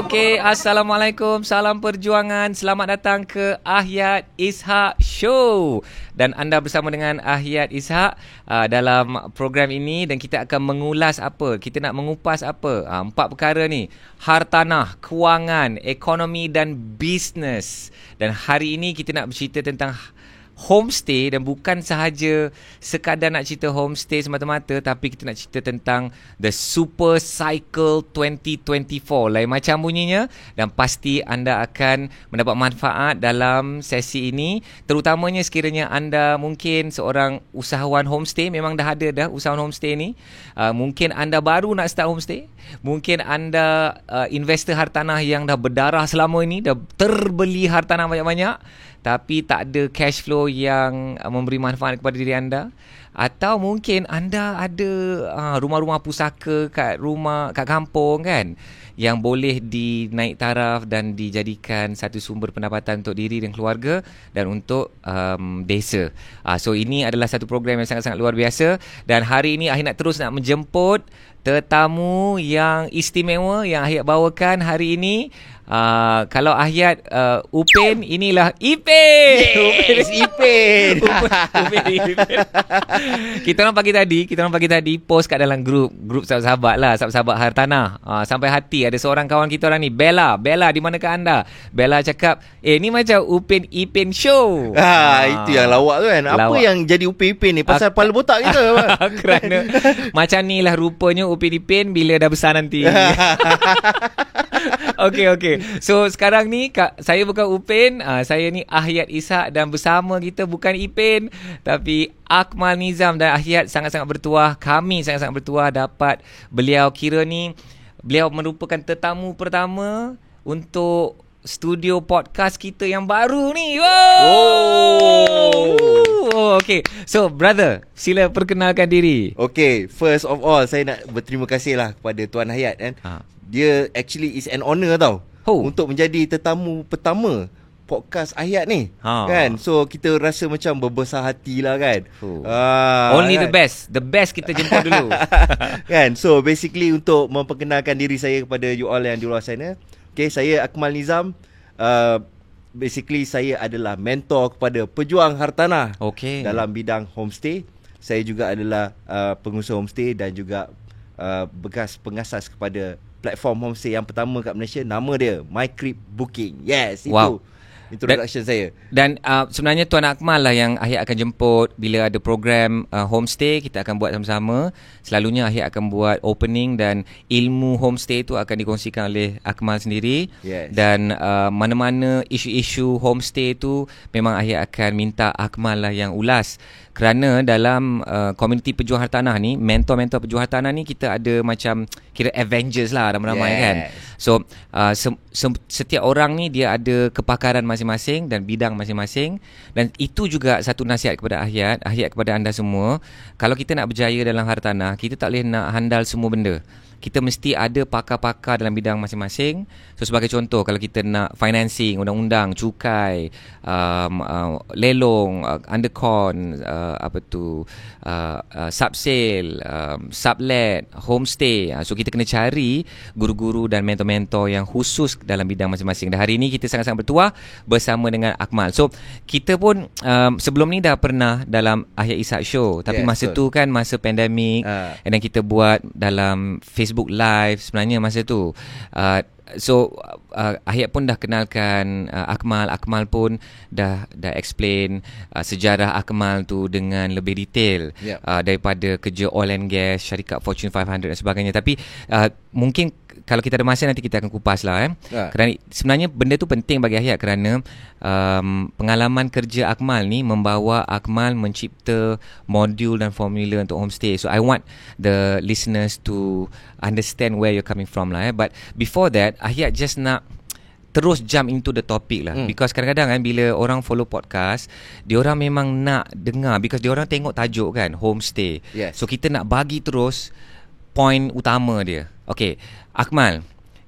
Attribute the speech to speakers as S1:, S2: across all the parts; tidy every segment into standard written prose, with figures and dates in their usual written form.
S1: Okey, Assalamualaikum, salam perjuangan. Selamat datang ke Ahyat Ishak Show. Dan anda bersama dengan Ahyat Ishak dalam program ini, dan kita akan mengulas apa? Kita nak mengupas apa? 4 perkara ni. Hartanah, kewangan, ekonomi dan bisnes. Dan hari ini kita nak bercerita tentang homestay, dan bukan sahaja sekadar nak cerita homestay semata-mata, tapi kita nak cerita tentang The Super Cycle 2024. Lain macam bunyinya, dan pasti anda akan mendapat manfaat dalam sesi ini, terutamanya sekiranya anda mungkin seorang usahawan homestay, memang dah ada dah usahawan homestay ni. Mungkin anda baru nak start homestay, mungkin anda investor hartanah yang dah berdarah selama ini, dah terbeli hartanah banyak-banyak tapi tak ada cash flow yang memberi manfaat kepada diri anda. Atau mungkin anda ada rumah-rumah pusaka kat kampung kan, yang boleh dinaik taraf dan dijadikan satu sumber pendapatan untuk diri dan keluarga dan untuk desa. So ini adalah satu program yang sangat-sangat luar biasa, dan hari ini Ahyat nak terus menjemput tetamu yang istimewa yang Ahyat bawakan hari ini. Kalau Ahyat Upin, inilah Ipin.
S2: Yes, Ipin.
S1: Upin. Kita orang pagi tadi post kat dalam grup sahabat-sahabat lah, sahabat-sahabat hartanah. Sampai hati ada seorang kawan kita orang ni, Bella, di manakah anda? Bella cakap, ni macam Upin Ipin show.
S2: Itu yang lawak tu kan. Apa yang jadi Upin Ipin ni? Pasal kepala botak kita.
S1: Kerana macam ni lah rupanya Upin Ipin bila dah besar nanti. Okey. So sekarang ni saya bukan Upin, saya ni Ahyat Ishak, dan bersama kita bukan Ipin tapi Akmal Nizam, dan Ahyat sangat-sangat bertuah. Kami sangat-sangat bertuah dapat beliau. Beliau merupakan tetamu pertama untuk studio podcast kita yang baru ni. Okay. So brother, sila perkenalkan diri.
S2: Okay, first of all saya nak berterima kasih lah kepada Tuan Ahyat kan. Dia actually is an honour tau untuk menjadi tetamu pertama podcast Ahyat ni kan. So kita rasa macam berbesar hati lah kan.
S1: Only
S2: kan?
S1: The best kita jemput dulu.
S2: Kan. So basically untuk memperkenalkan diri saya kepada you all yang di luar sana. Okay, saya Akmal Nizam. Basically saya adalah mentor kepada pejuang hartanah dalam bidang homestay. Saya juga adalah pengusaha homestay dan juga bekas pengasas kepada platform homestay yang pertama kat Malaysia. Nama dia My Crib Booking. Yes, itu introduction saya.
S1: Dan sebenarnya Tuan Akmal lah yang Ahyat akan jemput bila ada program homestay. Kita akan buat sama-sama. Selalunya Ahyat akan buat opening, dan ilmu homestay itu akan dikongsikan oleh Akmal sendiri.
S2: Yes.
S1: Dan mana-mana isu-isu homestay itu memang Ahyat akan minta Akmal lah yang ulas. Kerana dalam komuniti pejuang hartanah ni, mentor-mentor pejuang hartanah ni, kita ada macam kira Avengers lah, ramai-ramai kan. So setiap orang ni dia ada kepakaran masing-masing dan bidang masing-masing. Dan itu juga satu nasihat kepada Ahyat kepada anda semua. Kalau kita nak berjaya dalam hartanah, kita tak boleh nak handal semua benda. Kita mesti ada pakar-pakar dalam bidang masing-masing. So sebagai contoh, kalau kita nak financing, undang-undang, cukai, lelong, undercon, subsale, sublet, homestay. So kita kena cari guru-guru dan mentor-mentor yang khusus dalam bidang masing-masing. Dan hari ini kita sangat-sangat bertuah bersama dengan Akmal. So kita pun sebelum ni dah pernah dalam Ahyat Ishak Show, tapi masa tu kan masa pandemik, dan kita buat dalam Facebook Live sebenarnya masa tu. Ahyat pun dah kenalkan Akmal. Akmal pun dah explain sejarah Akmal tu dengan lebih detail daripada kerja oil and gas, syarikat Fortune 500 dan sebagainya. Tapi mungkin kalau kita ada masa nanti kita akan kupas lah Kerana sebenarnya benda tu penting bagi Ahyat, kerana pengalaman kerja Akmal ni membawa Akmal mencipta modul dan formula untuk homestay. So I want the listeners to understand where you're coming from lah But before that, Ahyat just nak terus jump into the topic lah. Because kadang-kadang kan bila orang follow podcast, diorang memang nak dengar, because diorang tengok tajuk kan, homestay. So kita nak bagi terus point utama dia. Okay, Akmal,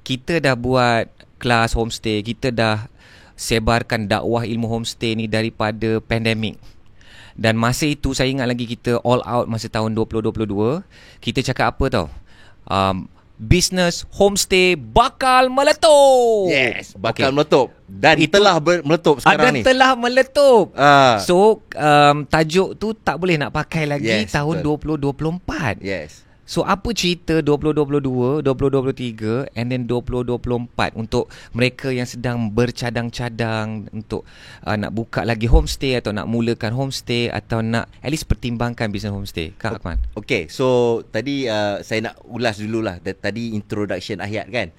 S1: kita dah buat kelas homestay, kita dah sebarkan dakwah ilmu homestay ni daripada pandemik. Dan masa itu saya ingat lagi kita all out masa tahun 2022. Kita cakap apa tau? bisnes homestay bakal meletup.
S2: Yes, bakal meletup. Dan telah meletup sekarang ni.
S1: Telah meletup. So tajuk tu tak boleh nak pakai lagi tahun 2024.
S2: Yes.
S1: So apa cerita 2022, 2023 and then 2024 untuk mereka yang sedang bercadang-cadang untuk nak buka lagi homestay atau nak mulakan homestay atau nak at least pertimbangkan bisnes homestay. Kak Akmal.
S2: Okay, so tadi saya nak ulas dululah. Tadi introduction Ahyat kan,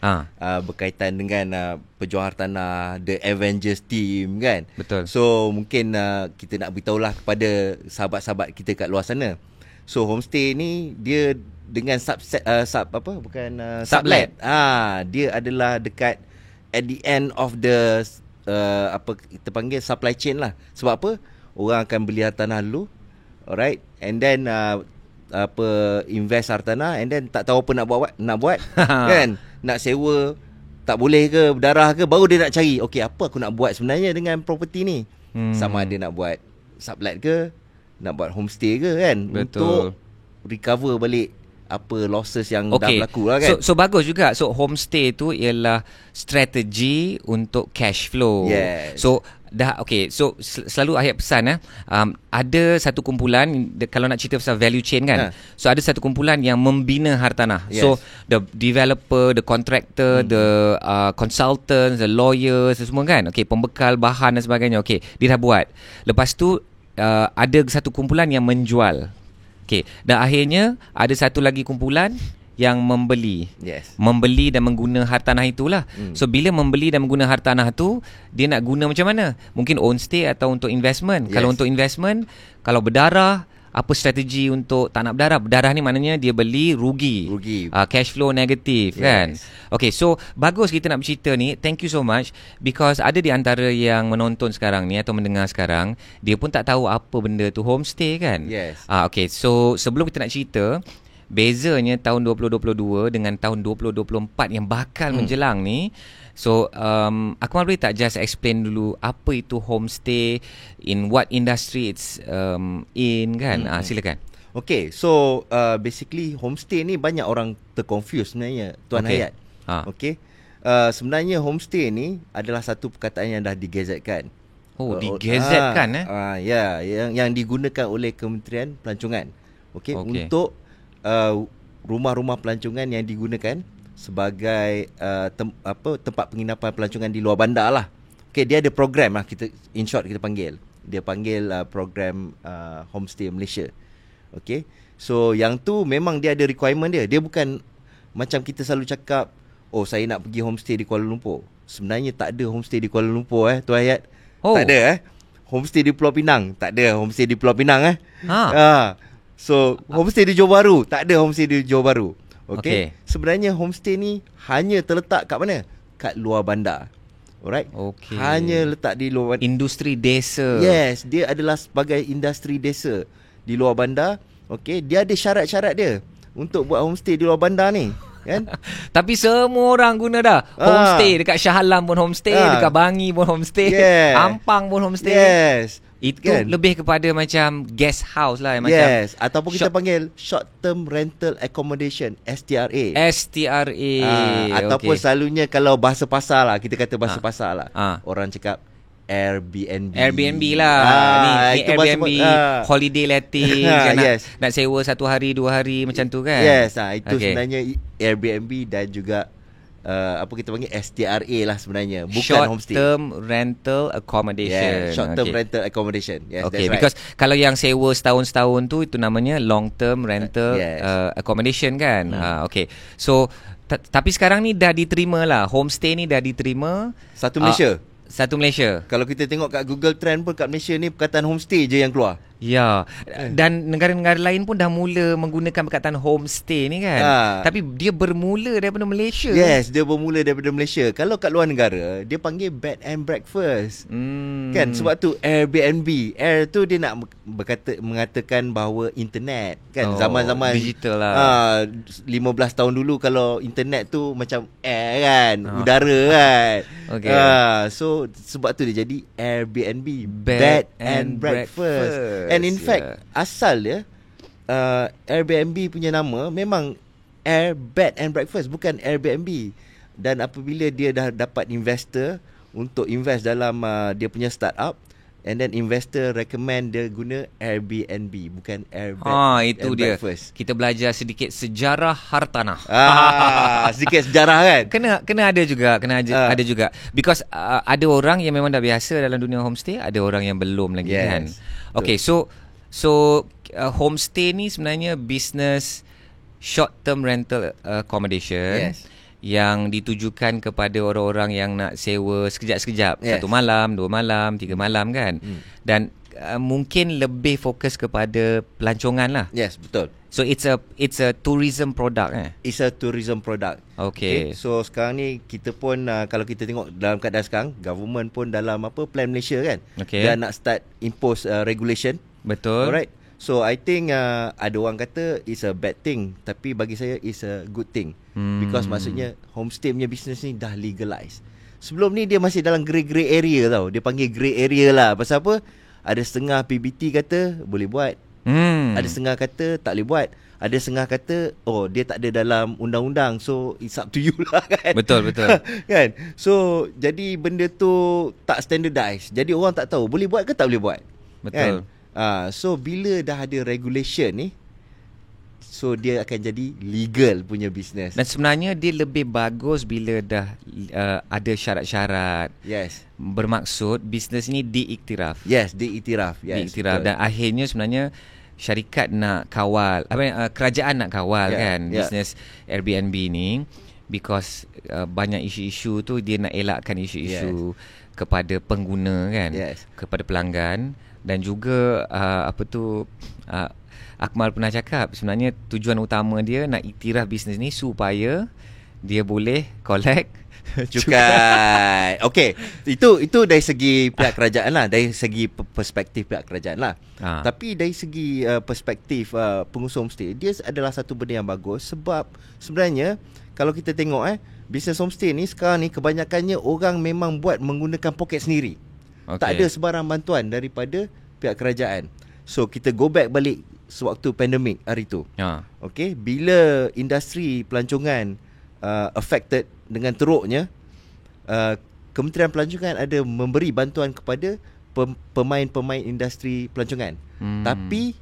S2: berkaitan dengan Pejuang Hartanah, The Avengers team kan.
S1: Betul.
S2: So mungkin kita nak beritahulah kepada sahabat-sahabat kita kat luar sana. So homestay ni dia dengan sublet. Dia adalah dekat at the end of the apa kita panggil supply chain lah. Sebab apa? Orang akan beli hartanah dulu, alright, and then invest hartanah, and then tak tahu apa nak buat kan, nak sewa tak boleh ke, berdarah ke, baru dia nak cari okey apa aku nak buat sebenarnya dengan property ni. Sama ada nak buat sublet ke, nak buat homestay ke kan.
S1: Betul.
S2: Untuk recover balik apa losses yang dah berlaku lah kan.
S1: So bagus juga. So homestay tu ialah strategi untuk cash flow.
S2: Yes.
S1: So so selalu Ahyat pesan ada satu kumpulan, kalau nak cerita pasal value chain kan. So ada satu kumpulan yang membina hartanah. Yes. So the developer, the contractor, the consultants, the lawyers semua kan. Pembekal bahan dan sebagainya. Dia dah buat. Lepas tu ada satu kumpulan yang menjual. Dan akhirnya ada satu lagi kumpulan yang membeli.
S2: Yes.
S1: Membeli dan mengguna hartanah itulah. So bila membeli dan mengguna hartanah tu, dia nak guna macam mana? Mungkin own stay atau untuk investment. Yes. Kalau untuk investment, kalau berdarah, apa strategi untuk tak nak berdarah? Berdarah ni maknanya dia beli rugi. Cash flow negatif. Yes. Kan. So bagus kita nak bercerita ni. Thank you so much, because ada di antara yang menonton sekarang ni atau mendengar sekarang, dia pun tak tahu apa benda tu homestay kan.
S2: Yes.
S1: So sebelum kita nak cerita, bezanya tahun 2022 dengan tahun 2024 yang bakal menjelang ni. So Akmal boleh tak just explain dulu apa itu homestay, in what industry it's in kan. Silakan.
S2: Okay, so basically homestay ni banyak orang terconfuse sebenarnya, Tuan Hayat. Sebenarnya homestay ni adalah satu perkataan yang dah digazetkan.
S1: Digazetkan
S2: yang digunakan oleh Kementerian Pelancongan. Untuk rumah-rumah pelancongan yang digunakan sebagai tempat penginapan pelancongan di luar bandar lah. Dia ada program lah, kita in short kita panggil. Dia panggil program Homestay Malaysia. So yang tu memang dia ada requirement dia. Dia bukan macam kita selalu cakap, saya nak pergi homestay di Kuala Lumpur. Sebenarnya tak ada homestay di Kuala Lumpur Tuan Hayat. Tak ada Homestay di Pulau Pinang, tak ada homestay di Pulau Pinang So homestay di Johor Bahru, tak ada homestay di Johor Bahru. Sebenarnya homestay ni hanya terletak kat mana? Kat luar bandar. Alright? Hanya letak di luar bandar.
S1: Industri desa.
S2: Yes, dia adalah sebagai industri desa di luar bandar. Dia ada syarat-syarat dia untuk buat homestay di luar bandar ni. Kan?
S1: Tapi semua orang guna dah. Homestay dekat Shah Alam pun homestay, dekat Bangi pun homestay, Ampang pun homestay.
S2: Yes.
S1: Itu lebih kepada macam guest house lah,
S2: yes, macam ataupun kita panggil short term rental accommodation, STRA. Ataupun selalunya kalau bahasa pasar lah, kita kata bahasa pasar lah, orang cakap Airbnb
S1: lah. Ni Airbnb holiday letting nak sewa 1 hari 2 hari macam tu kan.
S2: Yes, itu sebenarnya Airbnb dan juga apa kita panggil STRA lah sebenarnya, bukan
S1: short
S2: homestay.
S1: Term rental accommodation.
S2: Short term rental accommodation. Yes, that's right.
S1: Because kalau yang sewa setahun tu itu namanya long term rental accommodation kan. So tapi sekarang ni dah diterima lah, homestay ni dah diterima
S2: satu Malaysia.
S1: Satu Malaysia.
S2: Kalau kita tengok kat Google Trend pun kat Malaysia ni perkataan homestay je yang keluar.
S1: Ya. Dan negara-negara lain pun dah mula menggunakan perkataan homestay ni kan. Tapi dia bermula daripada Malaysia.
S2: Yes, dia bermula daripada Malaysia. Kalau kat luar negara, dia panggil bed and breakfast. Kan, sebab tu Airbnb. Air tu dia nak mengatakan bahawa internet kan, zaman-zaman
S1: digital lah.
S2: 15 tahun dulu kalau internet tu macam air kan, udara kan. So sebab tu dia jadi Airbnb, bed and breakfast. And in fact, asal dia Airbnb punya nama memang Air Bed and Breakfast, bukan Airbnb. Dan apabila dia dah dapat investor untuk invest dalam dia punya startup, and then investor recommend dia guna Airbnb, bukan Air Bed
S1: Itu
S2: and
S1: dia.
S2: Breakfast.
S1: Kita belajar sedikit sejarah hartanah.
S2: Sedikit sejarah kan.
S1: Kena ada juga, ada juga. Because ada orang yang memang dah biasa dalam dunia homestay, ada orang yang belum lagi kan. Okay, so homestay ni sebenarnya business short term rental accommodation. Yang ditujukan kepada orang-orang yang nak sewa sekejap-sekejap, 1 malam, 2 malam, 3 malam kan. Dan mungkin lebih fokus kepada pelancongan lah.
S2: Yes, betul.
S1: So it's a tourism product
S2: It's a tourism product.
S1: Okay.
S2: So sekarang ni kita pun kalau kita tengok dalam keadaan sekarang, government pun dalam plan Malaysia kan. Dia nak start impose regulation.
S1: Betul.
S2: Alright. So I think ada orang kata it's a bad thing, tapi bagi saya it's a good thing. Because maksudnya homestay punya business ni dah legalize. Sebelum ni dia masih dalam grey area tau. Dia panggil grey area lah. Pasal apa? Ada setengah PBT kata boleh buat. Ada setengah kata tak boleh buat. Ada setengah kata dia tak ada dalam undang-undang. So it's up to you lah kan.
S1: Betul.
S2: Kan? So jadi benda tu tak standardized. Jadi orang tak tahu boleh buat ke tak boleh buat.
S1: Betul.
S2: Kan? So bila dah ada regulation ni, so dia akan jadi legal punya business.
S1: Dan sebenarnya dia lebih bagus bila dah ada syarat-syarat.
S2: Yes.
S1: Bermaksud bisnes ni diiktiraf.
S2: Yes, diiktiraf. Yes,
S1: diiktiraf. Dan akhirnya sebenarnya syarikat nak kawal, kerajaan nak kawal kan bisnes Airbnb ni, because banyak isu-isu tu dia nak elakkan isu-isu kepada pengguna kan, kepada pelanggan. Dan juga Akmal pernah cakap sebenarnya tujuan utama dia nak iktiraf bisnes ni supaya dia boleh collect
S2: cukai. Okey, itu dari segi pihak kerajaan lah, dari segi perspektif pihak kerajaan lah. Tapi dari segi perspektif pengusaha homestay, dia adalah satu benda yang bagus. Sebab sebenarnya kalau kita tengok bisnes homestay ni sekarang ni kebanyakannya orang memang buat menggunakan poket sendiri. Tak ada sebarang bantuan daripada pihak kerajaan. So kita go back balik sewaktu pandemik hari tu. Okay, bila industri pelancongan affected dengan teruknya, Kementerian Pelancongan ada memberi bantuan kepada pemain-pemain industri pelancongan. Tapi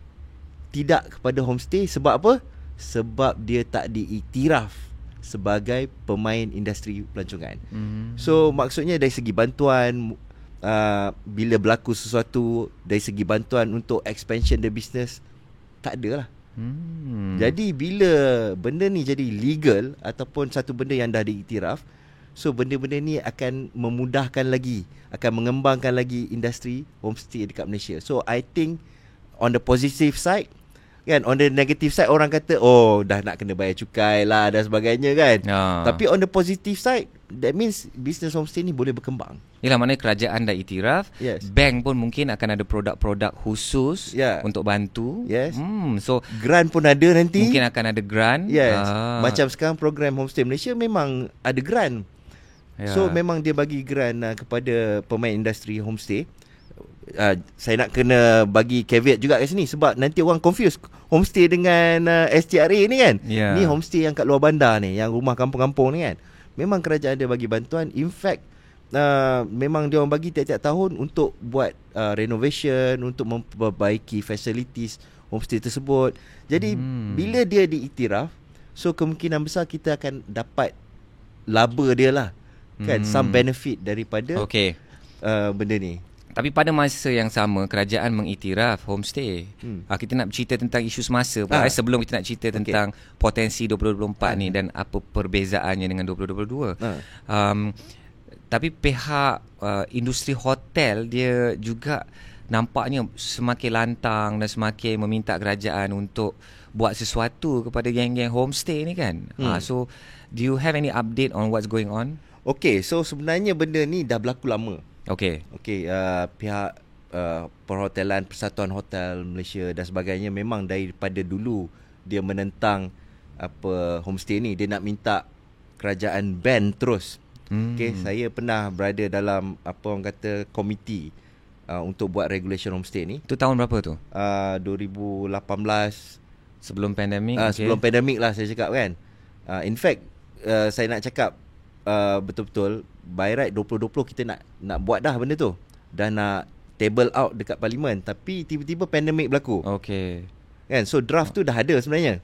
S2: tidak kepada homestay. Sebab apa? Sebab dia tak diiktiraf sebagai pemain industri pelancongan. So maksudnya dari segi bantuan, bila berlaku sesuatu, dari segi bantuan untuk expansion the business, tak ada lah. Jadi bila benda ni jadi legal ataupun satu benda yang dah diiktiraf, so benda-benda ni akan memudahkan lagi, akan mengembangkan lagi industri homestay dekat Malaysia. So I think on the positive side kan, on the negative side orang kata dah nak kena bayar cukai lah dan sebagainya kan. Tapi on the positive side, that means business homestay ni boleh berkembang.
S1: Yelah, maknanya kerajaan dah iktiraf. Bank pun mungkin akan ada produk-produk khusus untuk bantu. So
S2: grant pun ada nanti.
S1: Mungkin akan ada grant.
S2: Macam sekarang program Homestay Malaysia memang ada grant. So memang dia bagi grant kepada pemain industri homestay. Saya nak kena bagi caveat juga kat sini, sebab nanti orang confuse homestay dengan STRA ni kan. Ni homestay yang kat luar bandar ni, yang rumah kampung-kampung ni kan. Memang kerajaan dia bagi bantuan. In fact, memang dia orang bagi tiap-tiap tahun untuk buat renovation, untuk memperbaiki facilities homestay tersebut. Jadi bila dia diiktiraf, so kemungkinan besar kita akan dapat laba dia lah kan, some benefit daripada benda ni.
S1: Tapi pada masa yang sama, kerajaan mengiktiraf homestay. Kita nak bercerita tentang isu semasa pula, sebelum kita nak cerita tentang potensi 2024 ni dan apa perbezaannya dengan 2022. Tapi pihak industri hotel dia juga nampaknya semakin lantang dan semakin meminta kerajaan untuk buat sesuatu kepada geng-geng homestay ni kan. So do you have any update on what's going on?
S2: Okay, so sebenarnya benda ni dah berlaku lama. Pihak perhotelan, Persatuan Hotel Malaysia dan sebagainya memang daripada dulu dia menentang homestay ni. Dia nak minta kerajaan ban terus. Saya pernah berada dalam orang kata komiti untuk buat regulation homestay ni.
S1: Itu tahun berapa tu?
S2: 2018,
S1: sebelum pandemik.
S2: Sebelum pandemik lah saya cakap kan. In fact, saya nak cakap betul-betul by right 2020 kita nak buat dah benda tu. Dah nak table out dekat parlimen, tapi tiba-tiba pandemik berlaku.
S1: Okey.
S2: Kan? So draft tu dah ada sebenarnya.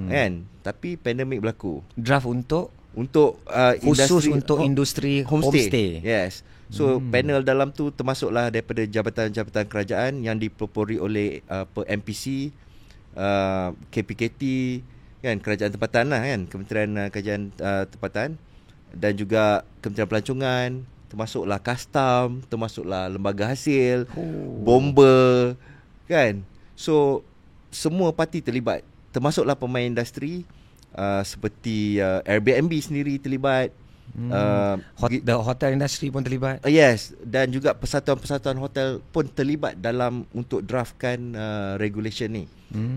S2: Kan? Tapi pandemik berlaku.
S1: Draft untuk
S2: industri,
S1: khusus untuk industri homestay.
S2: Yes. So panel dalam tu termasuklah daripada jabatan-jabatan kerajaan yang dipelopori oleh MPC, KPKT, kan, Kerajaan Tempatan lah kan, Kementerian Kerajaan Tempatan, dan juga Kementerian Pelancongan, termasuklah Kastam, termasuklah Lembaga Hasil, Bomba, kan. So semua parti terlibat, termasuklah pemain industri seperti Airbnb sendiri terlibat.
S1: The hotel industry pun terlibat.
S2: Yes, dan juga persatuan-persatuan hotel pun terlibat dalam untuk draftkan regulation ni.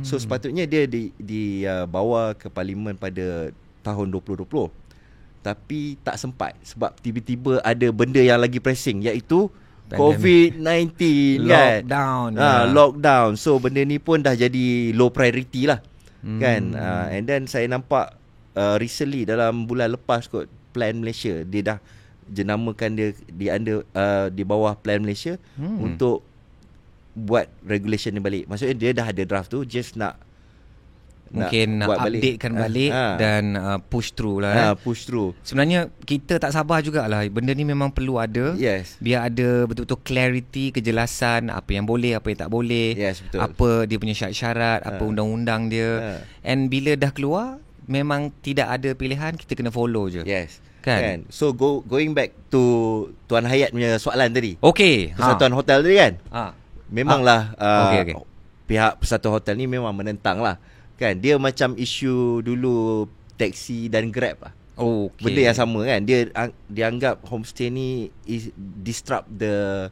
S2: So sepatutnya dia dibawa ke parlimen pada tahun 2020. Tapi tak sempat sebab tiba-tiba ada benda yang lagi pressing, iaitu COVID-19 kan. Lockdown. So benda ni pun dah jadi low priority lah. Kan. And then saya nampak recently dalam bulan lepas kot, Plan Malaysia dia dah jenamakan dia di bawah Plan Malaysia untuk buat regulation ni balik. Maksudnya dia dah ada draft tu, just
S1: mungkin nak updatekan balik dan push through lah.
S2: Push through.
S1: Sebenarnya kita tak sabar jugalah. Benda ni memang perlu ada.
S2: Yes.
S1: Biar ada betul-betul clarity, kejelasan apa yang boleh, apa yang tak boleh.
S2: Yes, betul.
S1: Apa dia punya syarat-syarat, apa undang-undang dia. And bila dah keluar, memang tidak ada pilihan, kita kena follow je.
S2: Yes.
S1: Kan?
S2: So going back to Tuan Hayat punya soalan tadi.
S1: Okey.
S2: Persatuan hotel tadi kan? Memanglah
S1: okay.
S2: Pihak Persatuan Hotel ni memang menentang lah. Kan, dia macam isu dulu taxi dan Grab lah. Benda yang sama kan. Dia anggap homestay ni disrupt the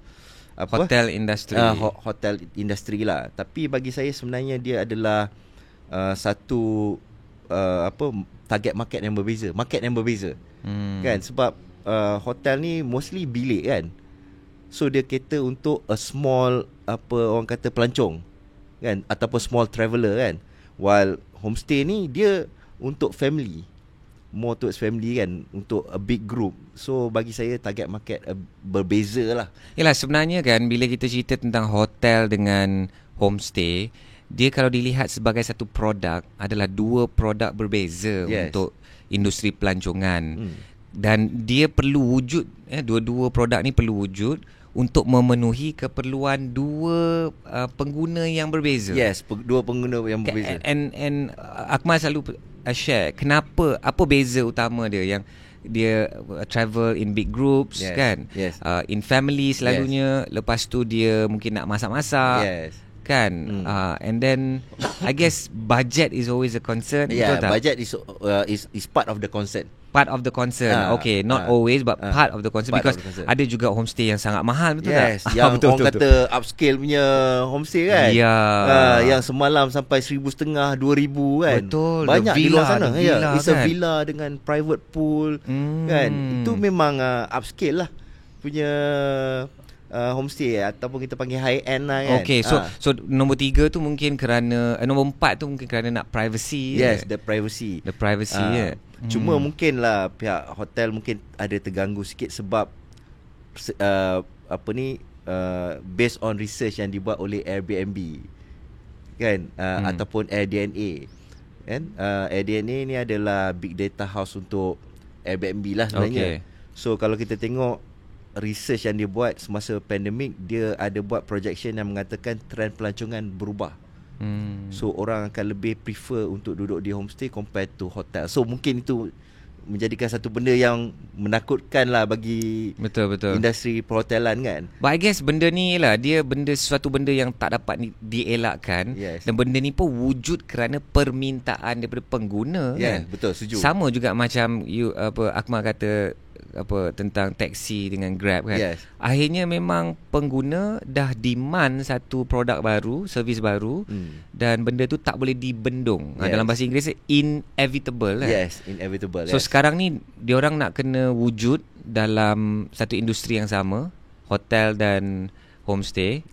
S1: hotel industry.
S2: Hotel industry lah. Tapi bagi saya sebenarnya dia adalah satu target market yang berbeza. Kan, sebab hotel ni mostly bilik kan. So dia cater untuk a small orang kata pelancong kan, ataupun small traveller kan. While homestay ni dia untuk family, more towards family kan, untuk a big group. So bagi saya target market berbeza lah.
S1: Yalah, sebenarnya kan bila kita cerita tentang hotel dengan homestay, dia kalau dilihat sebagai satu produk, adalah dua produk berbeza. Yes. Untuk industri pelancongan. Dan dia perlu wujud, dua-dua produk ni perlu wujud untuk memenuhi keperluan dua pengguna yang berbeza.
S2: Yes, dua pengguna yang berbeza.
S1: And Akmal selalu share kenapa, apa beza utama dia, yang dia travel in big groups. Yes. Kan. Yes. In family selalunya. Yes. Lepas tu dia mungkin nak masak-masak. Yes. Kan. And then I guess budget is always a concern.
S2: Yeah, budget is part of the concern.
S1: Part of the concern. Okay, not always, but part of the concern. Because ada juga homestay yang sangat mahal, betul tak?
S2: Yes, yang orang kata upscale punya homestay kan. Yang semalam sampai 1,500, 2,000 kan.
S1: Betul.
S2: Banyak di luar sana. It's a
S1: kan?
S2: villa dengan private pool kan. Itu memang upscale lah punya homestay, ataupun kita panggil high end lah kan.
S1: Okay, so nombor 3 tu mungkin kerana nombor 4 tu mungkin kerana nak privacy.
S2: Yes, the privacy. Cuma mungkin lah pihak hotel mungkin ada terganggu sikit sebab based on research yang dibuat oleh Airbnb kan, ataupun AirDNA kan. AirDNA ni adalah big data house untuk Airbnb lah sebenarnya. So kalau kita tengok research yang dia buat semasa pandemik, dia ada buat projection yang mengatakan trend pelancongan berubah. So orang akan lebih prefer untuk duduk di homestay compared to hotel. So mungkin itu menjadikan satu benda yang menakutkan lah bagi
S1: betul
S2: industri perhotelan kan.
S1: But I guess benda ni lah, dia sesuatu benda yang tak dapat dielakkan. Yes. Dan benda ni pun wujud kerana permintaan daripada pengguna.
S2: Yes,
S1: kan.
S2: Betul, setuju.
S1: Sama juga macam Akmal kata tentang taxi dengan Grab kan. Yes. Akhirnya memang pengguna dah demand satu produk baru, servis baru, dan benda tu tak boleh dibendung. Dalam bahasa Inggeris inevitable kan.
S2: Yes, inevitable.
S1: So sekarang ni diorang nak kena wujud dalam satu industri yang sama, hotel dan homestay.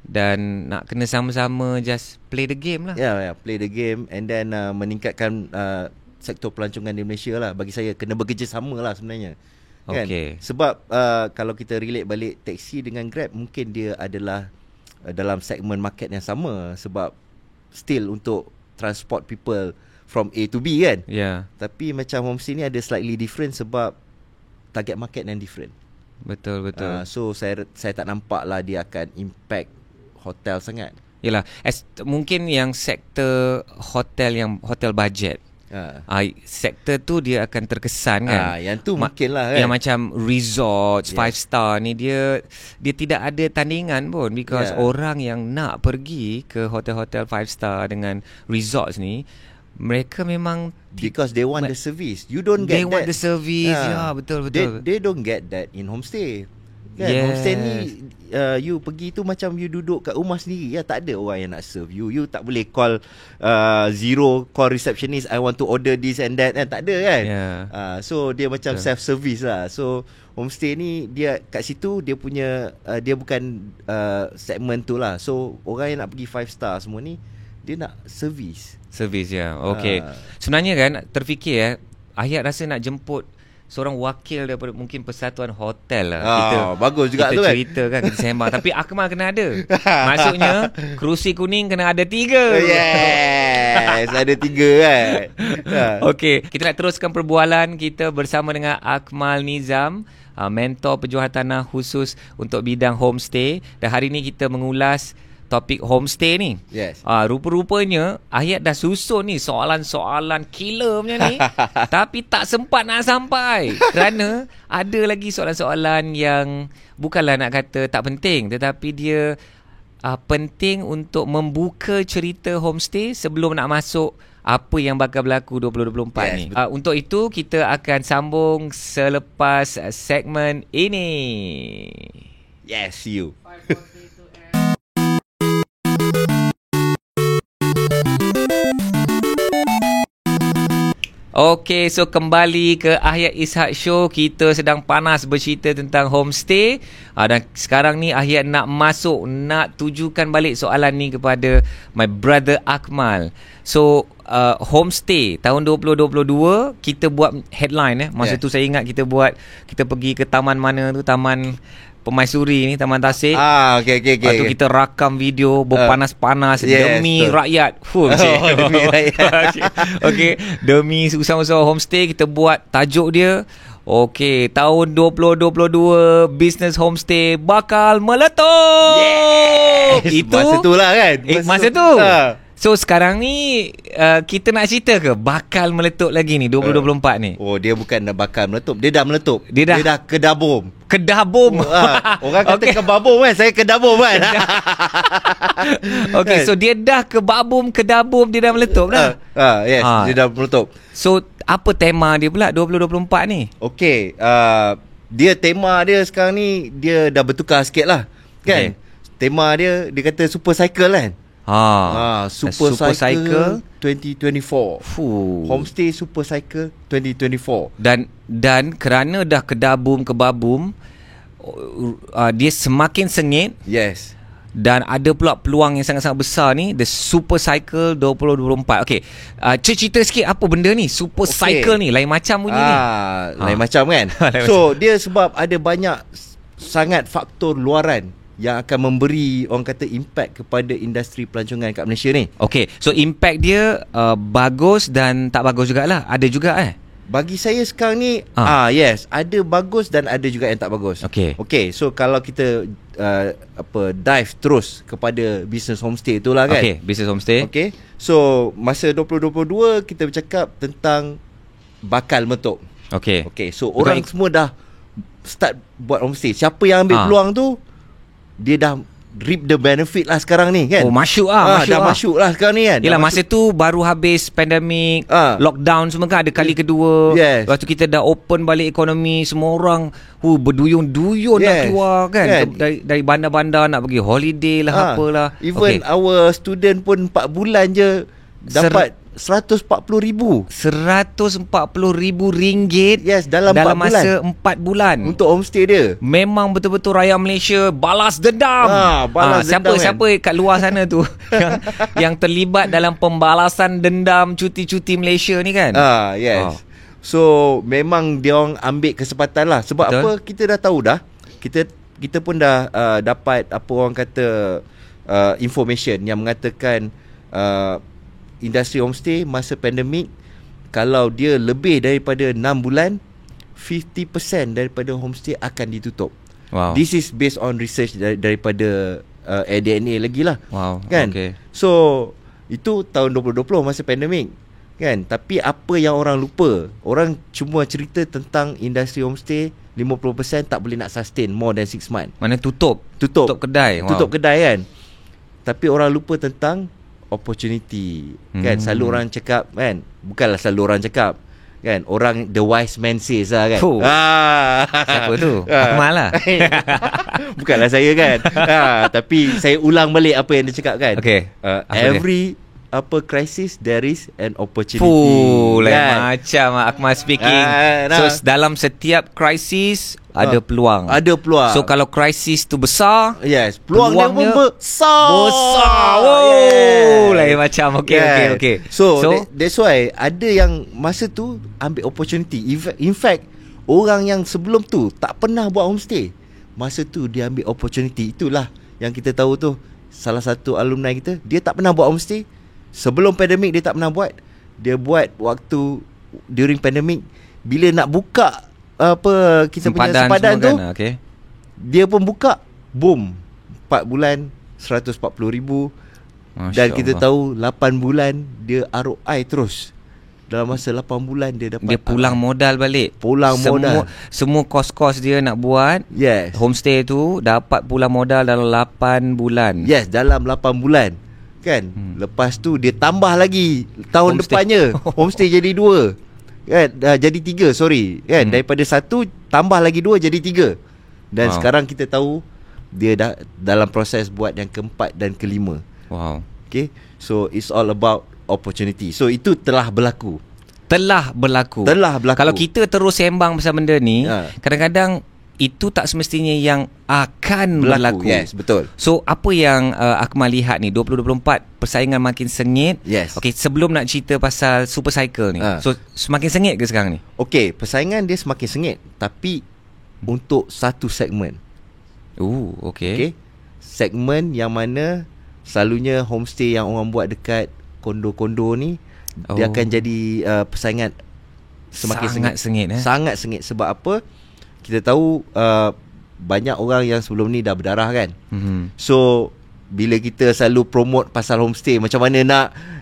S1: Dan nak kena sama-sama just play the game lah.
S2: Play the game and then meningkatkan sektor pelancongan di Malaysia lah. Bagi saya kena bekerjasama lah sebenarnya. Kan?
S1: Okay.
S2: Sebab kalau kita relate balik taxi dengan Grab, mungkin dia adalah dalam segmen market yang sama. Sebab still untuk transport people from A to B kan.
S1: Yeah.
S2: Tapi macam homestay ni ada slightly different sebab target market yang different.
S1: Betul.
S2: So saya tak nampak lah dia akan impact hotel sangat.
S1: Yelah, mungkin yang sektor hotel budget. Sektor tu dia akan terkesan kan.
S2: Yang tu mungkin lah kan.
S1: Yang macam resorts, 5 star ni dia tidak ada tandingan pun. Because orang yang nak pergi ke hotel-hotel 5 star dengan resorts ni, mereka memang
S2: because they want the service. You don't get that.
S1: They want the service. Ya, betul.
S2: They don't get that in homestay. Kan?
S1: Yes.
S2: Homestay ni you pergi tu macam you duduk kat rumah sendiri. Tak ada orang yang nak serve you. You tak boleh call zero call receptionist, I want to order this and that. Tak ada kan. So dia macam self-service lah. So homestay ni dia kat situ dia punya dia bukan segmen tu lah. So orang yang nak pergi 5 star semua ni, dia nak service. Okay. Sebenarnya kan terfikir Ahyat rasa nak jemput seorang wakil daripada mungkin Persatuan Hotel lah. Kita bagus juga
S1: kita
S2: tu kan.
S1: Kita cerita kan, kita sembang. Tapi Akmal kena ada. Maksudnya kerusi kuning kena ada 3.
S2: Yes, ada 3 kan.
S1: Okay, kita nak teruskan perbualan kita bersama dengan Akmal Nizam, mentor pejuang hartanah khusus untuk bidang homestay. Dan hari ni kita mengulas topik homestay ni.
S2: Yes.
S1: Rupa-rupanya Ahyat dah susun ni soalan-soalan killer punya ni. Tapi tak sempat nak sampai. Kerana ada lagi soalan-soalan yang bukanlah nak kata tak penting, tetapi dia penting untuk membuka cerita homestay sebelum nak masuk apa yang bakal berlaku 2024 ni. Untuk itu kita akan sambung selepas segmen ini.
S2: Yes, see you.
S1: Okey, so kembali ke Ahyat Ishak Show. Kita sedang panas bercerita tentang homestay. Dan sekarang ni Ahyat nak tujukan balik soalan ni kepada my brother Akmal. So, homestay tahun 2022 kita buat headline masa tu saya ingat kita pergi ke taman mana tu, Taman Permaisuri ni, Taman Tasik.
S2: Okay.
S1: Lepas tu kita rakam video berpanas-panas demi rakyat.
S2: Demi rakyat.
S1: Okay, demi usaha-usaha homestay kita buat tajuk dia. Okay, tahun 2022 bisnes homestay bakal meletup.
S2: Yes.
S1: Itu
S2: masa tu lah kan.
S1: Masa tu. So sekarang ni kita nak cerita ke bakal meletup lagi ni 2024 ni?
S2: Dia bukan bakal meletup, dia dah meletup. Dia dah kedabum. Orang kata kebabum kan, saya kedabum kan.
S1: Okay, so dia dah kedabum, dia dah meletup dah.
S2: Yes, dia dah meletup.
S1: So apa tema dia pula 2024 ni?
S2: Okay, dia tema dia sekarang ni dia dah bertukar sikit lah kan. Tema dia kata super cycle kan. Super Cycle 2024. Homestay Super Cycle 2024.
S1: Dan kerana dah kebabum, dia semakin sengit.
S2: Yes.
S1: Dan ada pula peluang yang sangat-sangat besar ni, the Super Cycle 2024. Okay, cerita sikit apa benda ni Super Cycle ni, lain macam bunyi ni.
S2: Lain macam kan. So dia sebab ada banyak sangat faktor luaran yang akan memberi orang kata impact kepada industri pelancongan kat Malaysia ni.
S1: Okay, so impact dia bagus dan tak bagus jugalah. Ada juga
S2: Bagi saya sekarang ni yes, ada bagus dan ada juga yang tak bagus. Okay, so kalau kita dive terus kepada business homestay itulah kan.
S1: Okay, business homestay.
S2: Okay, so masa 2022 kita bercakap tentang bakal meletup. Okay, so orang semua dah start buat homestay. Siapa yang ambil peluang tu, dia dah reap the benefit lah sekarang ni kan.
S1: Masuk
S2: masuk lah sekarang ni kan.
S1: Yelah, masa tu baru habis pandemik, lockdown semua kan, ada kali kedua. Lepas tu kita dah open balik ekonomi, semua orang berduyun-duyun nak keluar kan, dari bandar-bandar nak pergi holiday lah, apalah.
S2: Even our student pun 4 bulan je dapat RM140,000.
S1: RM140,000.
S2: Yes, dalam 4
S1: masa 4 bulan.
S2: Untuk homestay dia.
S1: Memang betul-betul rakyat Malaysia balas dendam.
S2: Balas dendam,
S1: siapa kat luar sana tu yang terlibat dalam pembalasan dendam cuti-cuti Malaysia ni kan?
S2: Yes. So memang dia orang ambil kesempatan lah. Sebab
S1: betul.
S2: apa, kita dah tahu dah. Kita pun dah dapat apa orang kata information yang mengatakan industri homestay masa pandemik, kalau dia lebih daripada 6 bulan, 50% daripada homestay akan ditutup.
S1: Wow.
S2: This is based on research daripada ADNA lagi lah.
S1: Wow.
S2: Kan?
S1: Okay.
S2: So itu tahun 2020 masa pandemik kan. Tapi apa yang orang lupa, orang cuma cerita tentang industri homestay 50% tak boleh nak sustain more than 6 months.
S1: Mana tutup kedai.
S2: Tutup kedai kan. Tapi orang lupa tentang opportunity kan. Selalu orang cakap kan, bukanlah selalu orang cakap kan, orang the wise man says lah kan.
S1: Siapa tu? Akmal lah.
S2: Bukanlah saya kan. Tapi saya ulang balik apa yang dia cakap kan.
S1: Okay.
S2: Every crisis there is an opportunity.
S1: Lain macam Akmal speaking. So dalam setiap krisis ada peluang.
S2: Ada peluang.
S1: So kalau krisis tu besar,
S2: yes, peluangnya pun besar.
S1: Lain macam. Okay.
S2: So that's why ada yang masa tu ambil opportunity. In fact, orang yang sebelum tu tak pernah buat homestay, masa tu dia ambil opportunity. Itulah yang kita tahu tu. Salah satu alumni kita, dia tak pernah buat homestay. Sebelum pandemik dia tak pernah buat. Dia buat waktu during pandemik. Bila nak buka kita punya sempadan tu kan? Okay. Dia pun buka, boom, 4 bulan RM140,000. Dan kita tahu 8 bulan dia ROI terus. Dalam masa 8 bulan dia dapat,
S1: dia pulang modal balik.
S2: Modal.
S1: Semua kos-kos dia nak buat,
S2: yes,
S1: homestay tu dapat pulang modal dalam 8 bulan.
S2: Yes, dalam 8 bulan kan. Lepas tu dia tambah lagi tahun depannya. Homestay jadi 2 kan, jadi 3 kan. Daripada 1 tambah lagi 2 jadi 3. Dan sekarang kita tahu dia dah dalam proses buat yang keempat dan kelima.
S1: Wow.
S2: Okay, so it's all about opportunity. So itu telah berlaku.
S1: Kalau kita terus sembang pasal benda ni, kadang-kadang itu tak semestinya yang akan berlaku.
S2: Yes, betul.
S1: So apa yang Akmal lihat ni 2024 persaingan makin sengit.
S2: Yes.
S1: Okay, sebelum nak cerita pasal super cycle ni, so semakin sengit ke sekarang ni?
S2: Okay, persaingan dia semakin sengit, tapi untuk satu segmen.
S1: Okay.
S2: Segmen yang mana selalunya homestay yang orang buat dekat kondo-kondo ni, dia akan jadi persaingan semakin
S1: sengit.
S2: Sangat sengit. Sebab apa? Kita tahu banyak orang yang sebelum ni dah berdarah kan. So bila kita selalu promote pasal homestay, macam mana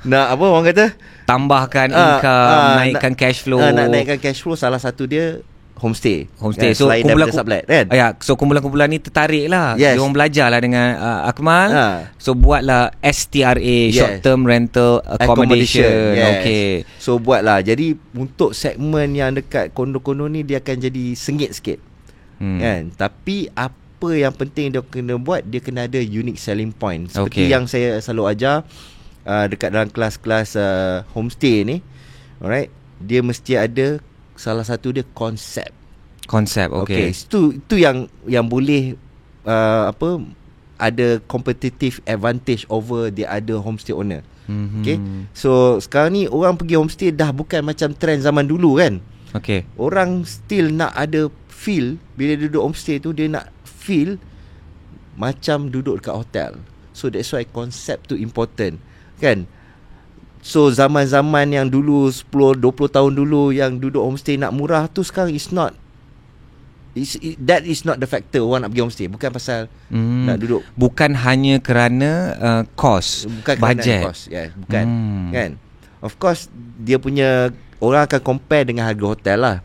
S2: nak apa orang kata,
S1: tambahkan income, naikkan cash flow.
S2: Nak naikkan cash flow, salah satu dia homestay.
S1: Kan?
S2: So kumpulan kan?
S1: So kumpulan-kumpulan ni tertarik lah.
S2: Yes.
S1: Dia orang belajar lah dengan Akmal. So buatlah STRA, short term rental accommodation.
S2: Yes.
S1: Okay.
S2: So buatlah. Jadi untuk segmen yang dekat kondo-kondo ni, dia akan jadi sengit sikit. Kan? Tapi apa yang penting dia kena buat, dia kena ada unique selling point. Seperti yang saya selalu ajar dekat dalam kelas-kelas homestay ni. Alright. Dia mesti ada salah satu dia konsep. Okay. Itu yang boleh ada competitive advantage over the other homestay owner. Okay. So sekarang ni orang pergi homestay dah bukan macam trend zaman dulu kan.
S1: Okay.
S2: Orang still nak ada feel. Bila duduk homestay tu, dia nak feel macam duduk dekat hotel. So that's why konsep tu important kan. So zaman-zaman yang dulu 10-20 tahun dulu yang duduk homestay nak murah tu, sekarang that is not the factor orang nak pergi homestay. Bukan pasal nak duduk,
S1: bukan hanya kerana cost,
S2: bukan
S1: budget,
S2: cost. Bukan kan. Of course dia punya, orang akan compare dengan harga hotel lah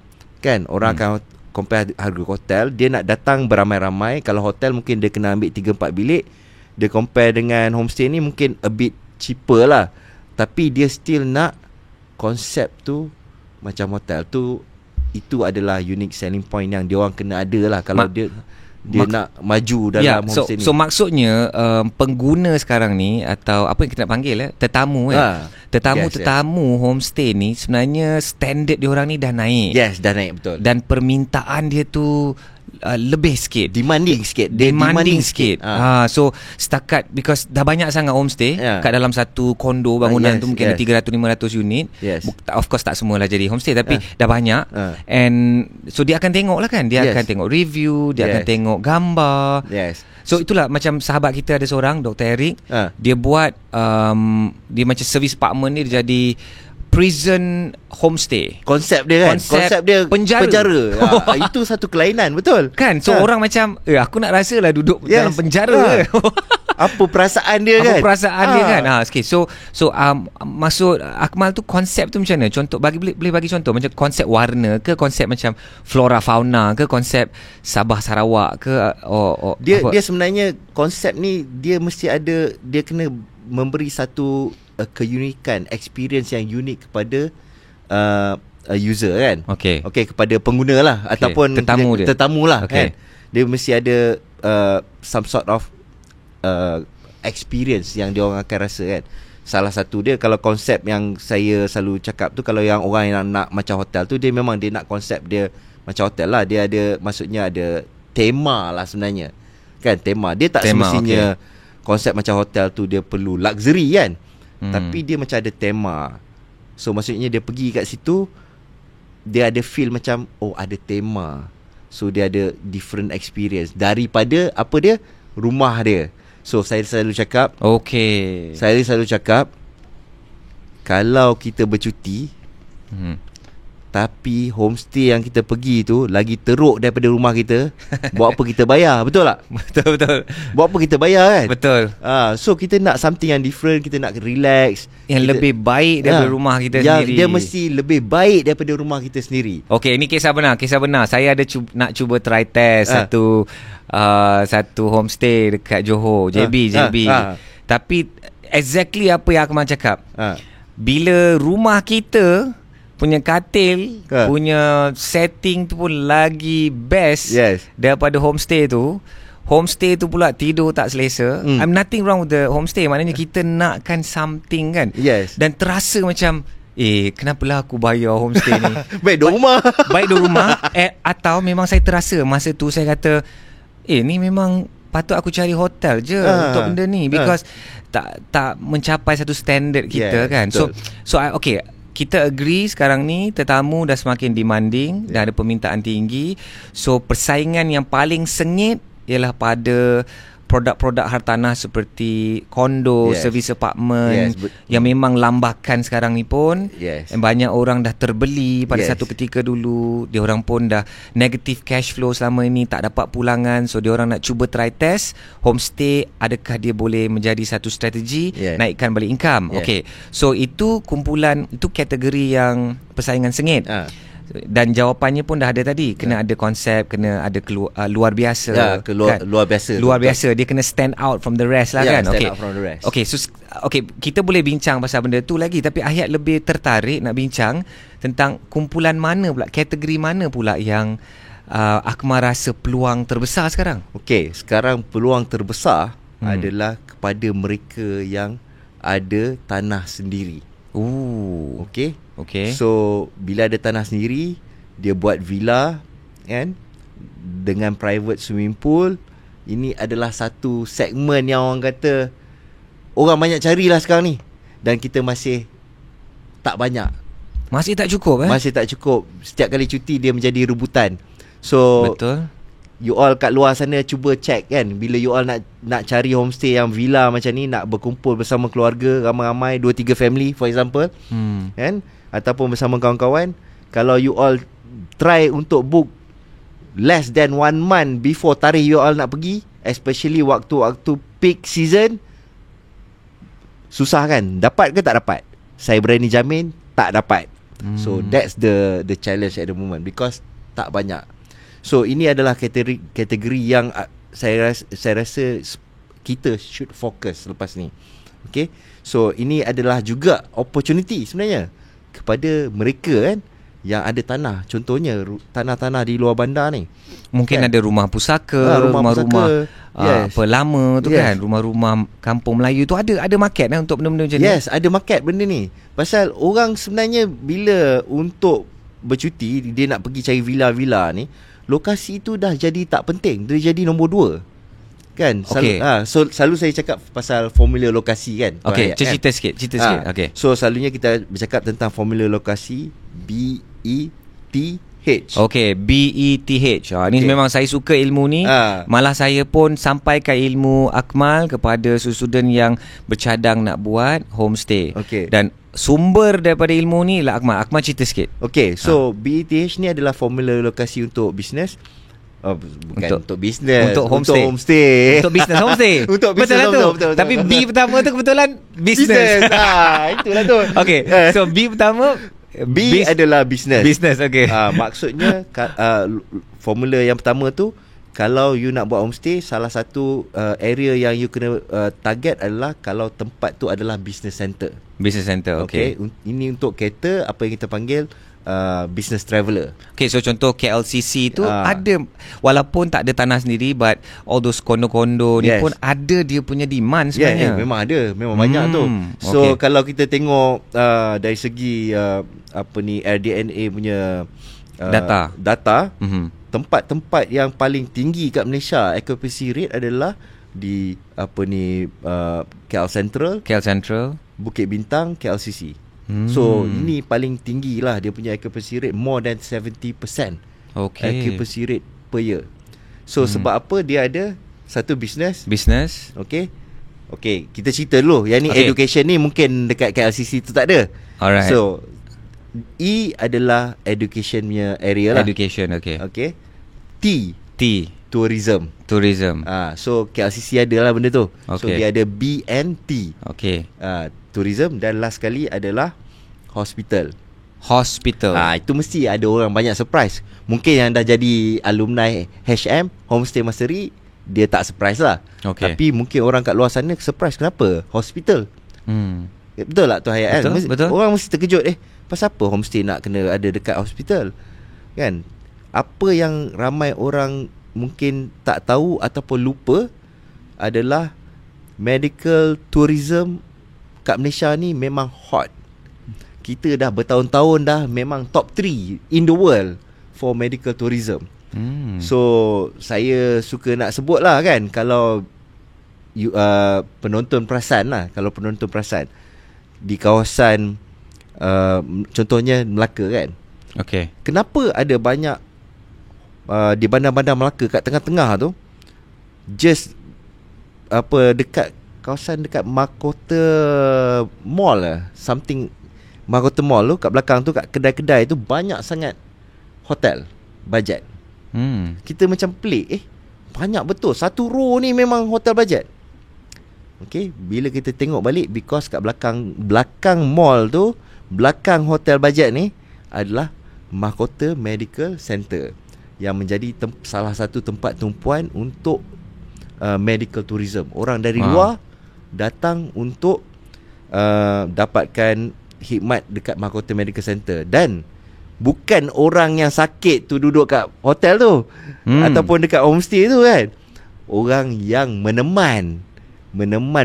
S2: kan. Orang akan compare harga hotel. Dia nak datang beramai-ramai. Kalau hotel mungkin dia kena ambil 3-4 bilik. Dia compare dengan homestay ni mungkin a bit cheaper lah. Tapi dia still nak konsep tu macam hotel tu. Itu adalah unique selling point yang dia orang kena ada lah. Kalau dia dia nak maju dalam homestay ni.
S1: So maksudnya pengguna sekarang ni, atau apa yang kita nak panggil tetamu tetamu homestay ni, sebenarnya standard dia orang ni dah naik.
S2: Yes, dah naik, betul.
S1: Dan permintaan dia tu lebih sikit,
S2: demanding sikit.
S1: So setakat, because dah banyak sangat homestay kat dalam satu kondo bangunan tu mungkin ada 300-500 unit. Of course tak semualah jadi homestay, tapi dah banyak. And so dia akan tengok lah kan, dia akan tengok review, dia akan tengok gambar. So itulah, macam sahabat kita ada seorang, Dr. Eric, dia buat dia macam service apartment ni, dia jadi prison homestay.
S2: Konsep dia kan, konsep dia penjara. Itu satu kelainan, betul
S1: kan? So orang macam aku nak rasalah duduk dalam penjara.
S2: Apa perasaan dia kan?
S1: Okay, so maksud Akmal tu, konsep tu macam mana? Contoh, boleh bagi contoh macam konsep warna ke, konsep macam flora fauna ke, konsep Sabah Sarawak ke,
S2: dia sebenarnya konsep ni dia mesti ada, dia kena memberi satu keunikan, experience yang unik kepada user kan. Okay, kepada pengguna lah, ataupun tetamu lah kan. Dia mesti ada some sort of experience yang dia orang akan rasa kan. Salah satu dia, kalau konsep yang saya selalu cakap tu, kalau yang orang yang nak macam hotel tu, dia memang dia nak konsep dia macam hotel lah. Dia ada, maksudnya ada tema lah sebenarnya kan. Tema dia tak semestinya konsep macam hotel tu dia perlu luxury kan. Tapi dia macam ada tema. So maksudnya dia pergi kat situ, dia ada feel macam ada tema. So dia ada different experience daripada apa dia, rumah dia. So saya selalu cakap, kalau kita bercuti, tapi homestay yang kita pergi tu lagi teruk daripada rumah kita, buat apa kita bayar? Betul tak?
S1: Betul.
S2: Buat apa kita bayar kan?
S1: Betul.
S2: So kita nak something yang different, kita nak relax,
S1: yang lebih baik daripada rumah kita sendiri.
S2: Dia mesti lebih baik daripada rumah kita sendiri.
S1: Okey, ini kisah benar. Saya ada nak cuba try test satu homestay dekat Johor, JB. Tapi exactly apa yang Akmal cakap. Bila rumah kita punya katil, punya setting tu pun lagi best daripada homestay tu. Homestay tu pula tidur tak selesa. I'm nothing wrong with the homestay. Maknanya kita nakkan something kan. Dan terasa macam, kenapalah aku bayar homestay ni.
S2: Baik duduk rumah.
S1: Atau memang saya terasa masa tu, saya kata, ni memang patut aku cari hotel je untuk benda ni, because tak mencapai satu standard kita kan. So kita agree sekarang ni tetamu dah semakin demanding, dah ada permintaan tinggi. So persaingan yang paling sengit ialah pada produk-produk hartanah seperti kondo, servis apartment yang memang lambakan sekarang ni pun. Dan banyak orang dah terbeli pada satu ketika dulu. Dia orang pun dah negative cash flow selama ini, tak dapat pulangan. So dia orang nak cuba try test homestay, adakah dia boleh menjadi satu strategi naikkan balik income. So itu kumpulan, itu kategori yang persaingan sengit. Dan jawapannya pun dah ada tadi, kena ada konsep, kena ada luar biasa.
S2: Kan? Luar biasa.
S1: Dia kena stand out from the rest lah kan.
S2: Stand out from the rest.
S1: Kita boleh bincang pasal benda tu lagi, tapi Ahyat lebih tertarik nak bincang tentang kumpulan mana pula, kategori mana pula yang Akmal rasa peluang terbesar sekarang.
S2: Sekarang peluang terbesar adalah kepada mereka yang ada tanah sendiri. So bila ada tanah sendiri, dia buat villa kan, dengan private swimming pool. Ini adalah satu segmen yang orang kata orang banyak carilah sekarang ni, dan kita masih tak banyak.
S1: Masih tak cukup
S2: Masih tak cukup. Setiap kali cuti dia menjadi rebutan. So
S1: betul,
S2: you all kat luar sana cuba check kan, bila you all nak cari homestay yang villa macam ni, nak berkumpul bersama keluarga ramai-ramai, 2-3 family for example, kan, ataupun bersama kawan-kawan, kalau you all try untuk book less than 1 month before tarikh you all nak pergi, especially waktu-waktu peak season, susah kan? Dapat ke tak dapat? Saya berani jamin tak dapat. So that's the challenge at the moment, because tak banyak. So ini adalah kategori yang saya rasa kita should fokus lepas ni. So ini adalah juga opportunity sebenarnya kepada mereka kan, yang ada tanah. Contohnya tanah-tanah di luar bandar ni.
S1: Mungkin ada rumah pusaka, rumah-rumah apa lama tu kan, rumah-rumah kampung Melayu tu ada market untuk benda-benda macam ni.
S2: Yes, ada market benda ni. Pasal orang sebenarnya bila untuk bercuti, dia nak pergi cari villa-villa ni, lokasi tu dah jadi tak penting, dia jadi nombor 2. Kan? Selalu saya cakap pasal formula lokasi kan.
S1: Okey, cerita sikit. Okey.
S2: So selalunya kita bercakap tentang formula lokasi BETH.
S1: Okey, BETH. Ni memang saya suka ilmu ni. Malah saya pun sampaikan ilmu Akmal kepada student yang bercadang nak buat homestay. Dan sumber daripada ilmu ni lah Akmal cerita sikit.
S2: Okey, so BETH ni adalah formula lokasi untuk bisnes. Bukan untuk bisnes,
S1: untuk homestay. Untuk bisnes homestay.
S2: Untuk bisnes
S1: betul. Tapi B pertama tu kebetulan bisnes.
S2: Itulah tu.
S1: Okey. So B pertama
S2: adalah bisnes.
S1: Bisnes, okey.
S2: Maksudnya formula yang pertama tu, kalau you nak buat homestay, salah satu area yang you kena target adalah kalau tempat tu adalah business center.
S1: Business center, okey.
S2: Ini untuk cater apa yang kita panggil business traveller.
S1: Okay, so contoh KLCC tu ada, walaupun tak ada tanah sendiri, but all those kondo-kondo ni pun ada dia punya demand sebenarnya.
S2: Memang ada, memang banyak tu. So kalau kita tengok dari segi RDNA punya data tempat-tempat yang paling tinggi kat Malaysia occupancy rate adalah di KL Central, Bukit Bintang, KLCC. So ini paling tinggi lah, dia punya occupancy rate more than 70% occupancy rate per year. So sebab apa? Dia ada satu business. Okay, kita cerita dulu. Yang ni education ni mungkin dekat KLCC tu tak ada.
S1: Alright.
S2: So E adalah education punya area lah.
S1: Education, okay.
S2: T tourism. So KLCC ada lah benda tu. So dia ada B and T. Tourism. Dan last sekali adalah hospital. Itu mesti ada orang banyak surprise. Mungkin yang dah jadi alumni HM, Homestay Mastery, dia tak surprise lah. Tapi mungkin orang kat luar sana surprise. Kenapa? Hospital. Betul tak tu Hayat?
S1: Betul.
S2: Orang mesti terkejut. Pasal apa homestay nak kena ada dekat hospital? Kan? Apa yang ramai orang mungkin tak tahu ataupun lupa adalah medical tourism kat Malaysia ni memang hot. Kita dah bertahun-tahun dah memang top 3 in the world for medical tourism. So saya suka nak sebut lah kan, kalau penonton perasan lah, di kawasan contohnya Melaka kan. Kenapa ada banyak di bandar-bandar Melaka kat tengah-tengah tu, just dekat kawasan dekat Mahkota Mall lah, Mahkota Mall tu, kat belakang tu, kat kedai-kedai tu banyak sangat hotel bajet. Kita macam pelik, banyak betul, satu row ni memang hotel bajet. Bila kita tengok balik, because kat belakang mall tu, belakang hotel bajet ni adalah Mahkota Medical Center, yang menjadi salah satu tempat tumpuan untuk medical tourism. Orang dari luar datang untuk dapatkan khidmat dekat Mahkota Medical Center. Dan bukan orang yang sakit tu duduk kat hotel tu ataupun dekat homestay tu kan. Orang yang meneman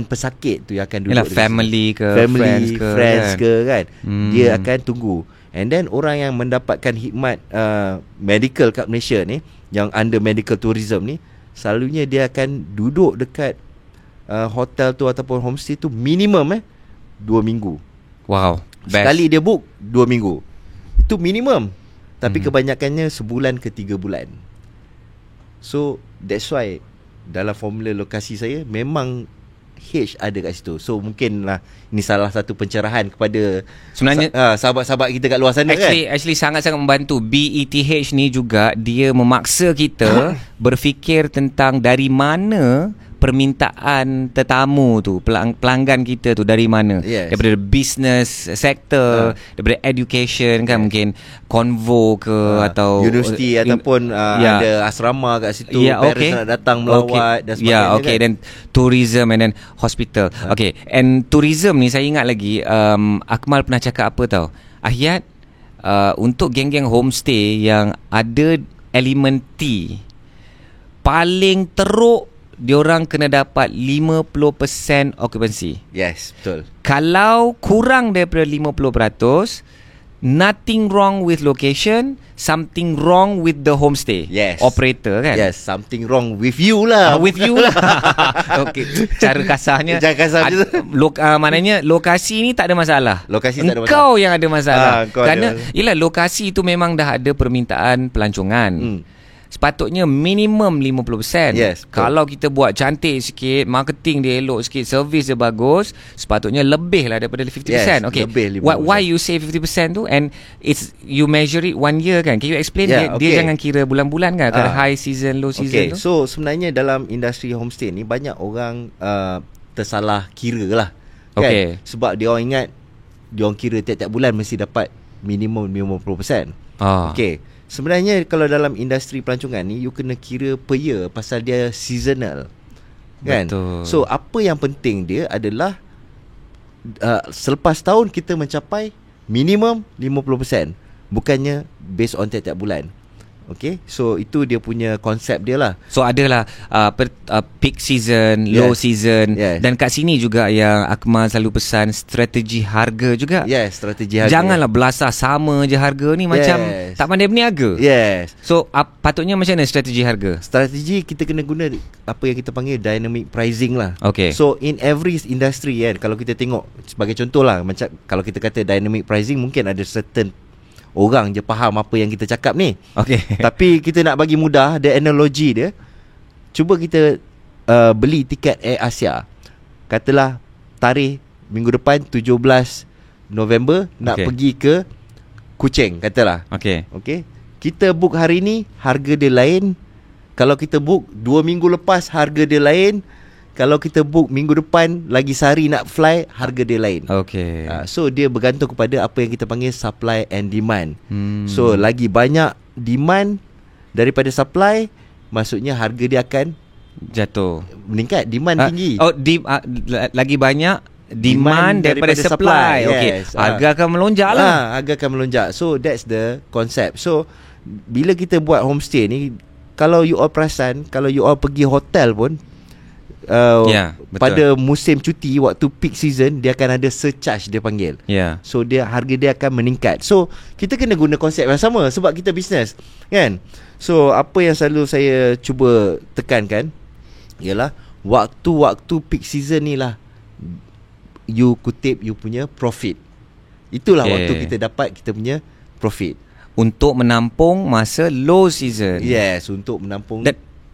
S2: pesakit tu yang akan duduk.
S1: Family ke
S2: friends ke kan. Dia akan tunggu. And then orang yang mendapatkan khidmat medical kat Malaysia ni, yang under medical tourism ni, selalunya dia akan duduk dekat hotel tu ataupun homestay tu minimum 2 minggu.
S1: Wow, best.
S2: Sekali dia book 2 minggu. Itu minimum. Tapi kebanyakannya sebulan ke 3 bulan. So that's why dalam formula lokasi saya memang H ada kat situ. So mungkinlah ini salah satu pencerahan kepada
S1: sebenarnya
S2: sahabat-sahabat kita kat luar sana kan.
S1: Actually sangat-sangat membantu. BETH ni juga dia memaksa kita berfikir tentang dari mana permintaan tetamu tu, pelanggan kita tu dari mana. Daripada business sector, daripada education kan, mungkin konvo ke atau
S2: universiti ataupun ada asrama kat situ, parents nak datang melawat dan sebagainya kan.
S1: Dan tourism and then hospital. And tourism ni saya ingat lagi Akmal pernah cakap apa tau, Ahyat, untuk geng-geng homestay yang ada elemen T, paling teruk diorang kena dapat 50% occupancy.
S2: Yes, betul.
S1: Kalau kurang daripada 50%, nothing wrong with location, something wrong with the homestay.
S2: Yes.
S1: Operator kan?
S2: Yes, something wrong with you lah.
S1: With you lah. Okey, cara kasarnya. Maknanya lokasi ni tak ada masalah.
S2: Lokasi tak ada masalah.
S1: Engkau yang ada masalah. Kerana
S2: yelah,
S1: lokasi itu memang dah ada permintaan pelancongan. Sepatutnya minimum 50%.
S2: Yes,
S1: kalau kita buat cantik sikit, marketing dia elok sikit, servis dia bagus, sepatutnya lebih lah daripada 50%.
S2: Yes,
S1: okay.
S2: lebih 50%.
S1: Why you say 50% tu? And it's you measure it 1 year kan? Can you explain? Dia jangan kira bulan-bulan kan? Kalau high season, low season tu.
S2: So sebenarnya dalam industri homestay ni banyak orang tersalah kira lah kan? Sebab dia orang ingat dia orang kira tiap-tiap bulan mesti dapat minimum 50%. Okay. Sebenarnya kalau dalam industri pelancongan ni, you kena kira per year pasal dia seasonal kan?
S1: Betul.
S2: So apa yang penting dia adalah selepas tahun kita mencapai minimum 50%, bukannya based on tiap-tiap bulan. Okay, so itu dia punya konsep dia lah.
S1: So adalah peak season, low season, dan kat sini juga yang Akmal selalu pesan strategi harga juga.
S2: Yes, strategi harga.
S1: Janganlah belasah sama je harga ni, macam tak pandai berniaga.
S2: Yes.
S1: So patutnya macam mana strategi harga?
S2: Strategi kita kena guna apa yang kita panggil dynamic pricing lah.
S1: Okay.
S2: So in every industry kan, kalau kita tengok sebagai contoh lah, macam kalau kita kata dynamic pricing, mungkin ada certain orang je faham apa yang kita cakap ni. Tapi kita nak bagi mudah, the analogy dia, cuba kita beli tiket Air Asia. Katalah tarikh minggu depan 17 November nak pergi ke Kuching, katalah. Okay. Kita book hari ni, harga dia lain. Kalau kita book 2 minggu lepas, harga dia lain. Kalau kita book minggu depan lagi sehari nak fly, harga dia lain. So dia bergantung kepada apa yang kita panggil supply and demand. So lagi banyak demand daripada supply, maksudnya harga dia akan
S1: jatuh,
S2: meningkat. Demand tinggi.
S1: Lagi banyak demand daripada supply. Harga akan melonjak lah.
S2: Harga akan melonjak. So that's the concept. So bila kita buat homestay ni, kalau you all perasan, kalau you all pergi hotel pun, pada musim cuti, waktu peak season, dia akan ada surcharge dia panggil. So harga dia akan meningkat. So kita kena guna konsep yang sama sebab kita bisnes kan. So apa yang selalu saya cuba tekankan ialah waktu-waktu peak season ni lah you kutip you punya profit. Itulah waktu kita dapat kita punya profit
S1: untuk menampung masa low season.
S2: Yes, untuk menampung.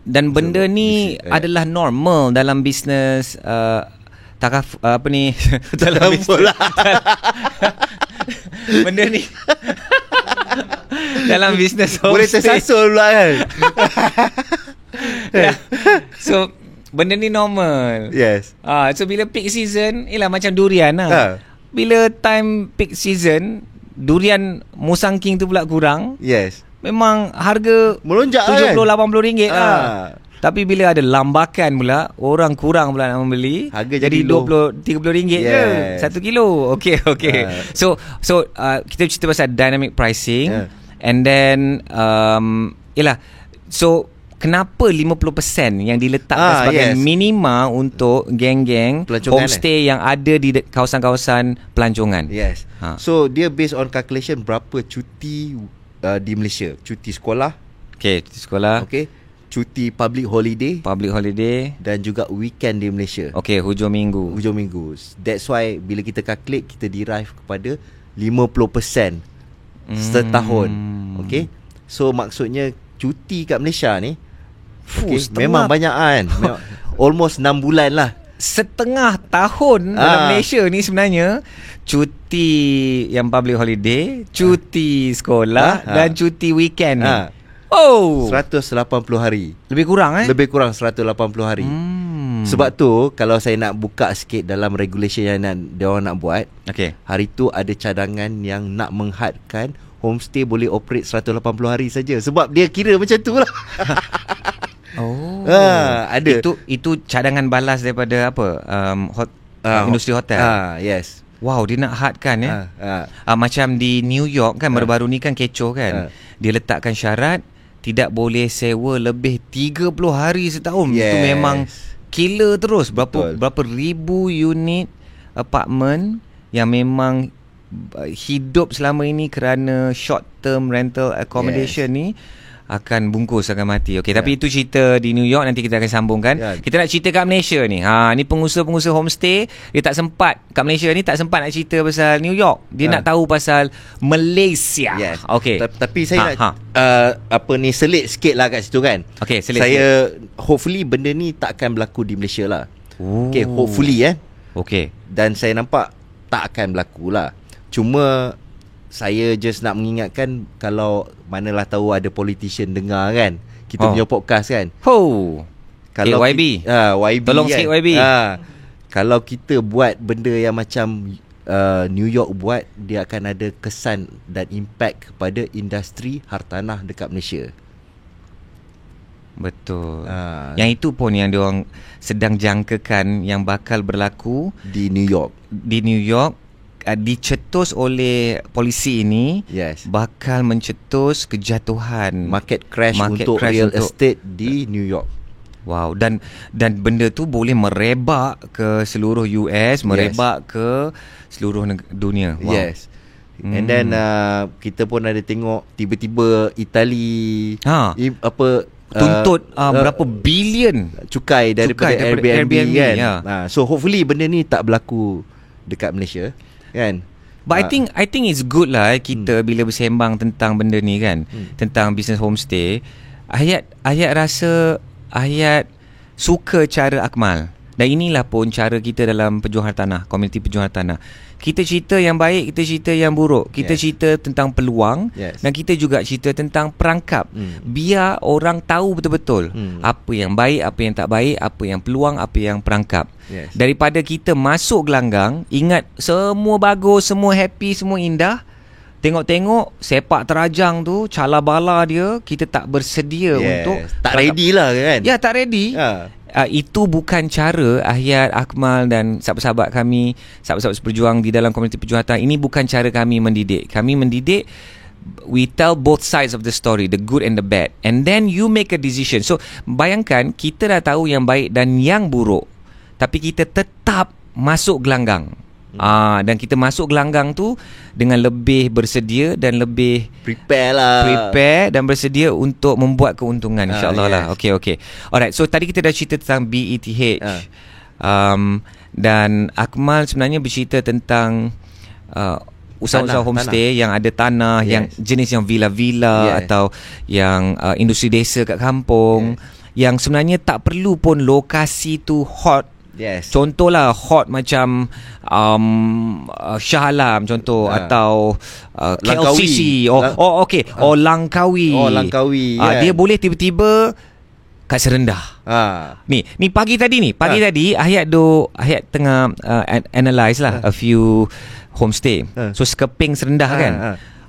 S1: Dan benda ni adalah normal dalam bisnes apa ni dalam bisnes. Benda ni dalam bisnes
S2: boleh tersasul pula kan.
S1: So benda ni normal.
S2: Yes.
S1: So bila peak season, ialah macam durian lah. Bila time peak season, durian Musang King tu pula kurang.
S2: Yes.
S1: Memang harga
S2: melonjak
S1: RM70-80 lah. Tapi bila ada lambakan pula, orang kurang pula nak membeli,
S2: harga
S1: jadi RM20-30 je 1 kilo. So kita cerita pasal dynamic pricing. And then so kenapa 50% yang diletakkan sebagai minima untuk geng-geng homestay yang ada di kawasan-kawasan pelancongan?
S2: So dia based on calculation berapa cuti di Malaysia. Cuti sekolah.
S1: Cuti sekolah.
S2: Cuti public holiday dan juga weekend di Malaysia.
S1: Hujung minggu.
S2: That's why bila kita calculate, kita derive kepada 50% setahun. So maksudnya cuti kat Malaysia ni memang banyak kan. Almost 6 bulan lah.
S1: Setengah tahun dalam Malaysia ni sebenarnya cuti yang public holiday, cuti sekolah dan cuti weekend ni. 180
S2: hari.
S1: Lebih kurang
S2: Lebih kurang 180 hari. Sebab tu kalau saya nak buka sikit dalam regulation yang dia orang nak buat, hari tu ada cadangan yang nak menghadkan homestay boleh operate 180 hari saja. Sebab dia kira macam tu lah.
S1: Ada. Itu cadangan balas daripada apa? Industri hotel.
S2: Yes.
S1: Wow, dia nak hadkan macam di New York kan, baru-baru ni kan kecoh kan. Dia letakkan syarat tidak boleh sewa lebih 30 hari setahun. Itu memang killer terus. Berapa ribu unit apartment yang memang hidup selama ini kerana short term rental accommodation ni akan bungkus, akan mati. Okey, tapi itu cerita di New York, nanti kita akan sambungkan. Kita nak cerita kat Malaysia ni. Ni pengusaha-pengusaha homestay, dia tak sempat kat Malaysia ni, tak sempat nak cerita pasal New York. Dia nak tahu pasal Malaysia. Okey.
S2: Tapi saya nak selit sikit lah kat situ kan.
S1: Okey, selit.
S2: Saya hopefully benda ni tak akan berlaku di Malaysia lah. Okey, hopefully
S1: Okey.
S2: Dan saya nampak tak akan berlaku lah. Cuma saya just nak mengingatkan, kalau manalah tahu ada politician dengar kan kita punya podcast kan. Kalau
S1: YB.
S2: YB
S1: tolong
S2: kan,
S1: sikit YB.
S2: Kalau kita buat benda yang macam New York buat, dia akan ada kesan dan impact kepada industri hartanah dekat Malaysia.
S1: Betul. Yang itu pun yang diorang sedang jangkakan yang bakal berlaku
S2: di New York.
S1: Di New York dicetus oleh polisi ini, bakal mencetus kejatuhan
S2: market crash untuk real estate di New York.
S1: Wow, dan benda tu boleh merebak ke seluruh US, merebak ke seluruh dunia. Wow.
S2: And then kita pun ada tengok tiba-tiba Itali
S1: tuntut berapa bilion
S2: cukai daripada Airbnb kan. So hopefully benda ni tak berlaku dekat Malaysia kan.
S1: But I think it's good lah kita bila bersembang tentang benda ni kan, tentang business homestay. Ayat rasa Ayat suka cara Akmal. Dan inilah pun cara kita dalam Pejuang Hartanah, komuniti Pejuang Hartanah. Kita cerita yang baik, kita cerita yang buruk. Kita cerita tentang peluang, dan kita juga cerita tentang perangkap. Biar orang tahu betul-betul apa yang baik, apa yang tak baik, apa yang peluang, apa yang perangkap. Daripada kita masuk gelanggang, ingat semua bagus, semua happy, semua indah. Tengok-tengok sepak terajang tu, cala bala dia, kita tak bersedia untuk
S2: tak ready lah kan.
S1: Ya, tak ready. Itu bukan cara Ahyat, Akmal dan sahabat-sahabat kami, sahabat-sahabat seperjuang di dalam komuniti Pejuang Hartanah. Ini bukan cara kami mendidik. Kami mendidik, we tell both sides of the story, the good and the bad, and then you make a decision. So bayangkan, kita dah tahu yang baik dan yang buruk, tapi kita tetap masuk gelanggang. Dan kita masuk gelanggang tu dengan lebih bersedia dan lebih prepare dan bersedia untuk membuat keuntungan, insyaAllah lah. Okay. Alright, so tadi kita dah cerita tentang BETH, dan Akmal sebenarnya bercerita tentang usaha-usaha homestay yang ada tanah, yang jenis yang villa-villa atau yang industri desa kat kampung, yang sebenarnya tak perlu pun lokasi tu hot. Contohlah hot macam Shah Alam contoh, atau KLCC Langkawi. Dia boleh tiba-tiba kat Serendah. Ni pagi tadi Ahyat tengah analyse lah a few homestay. So sekeping Serendah kan.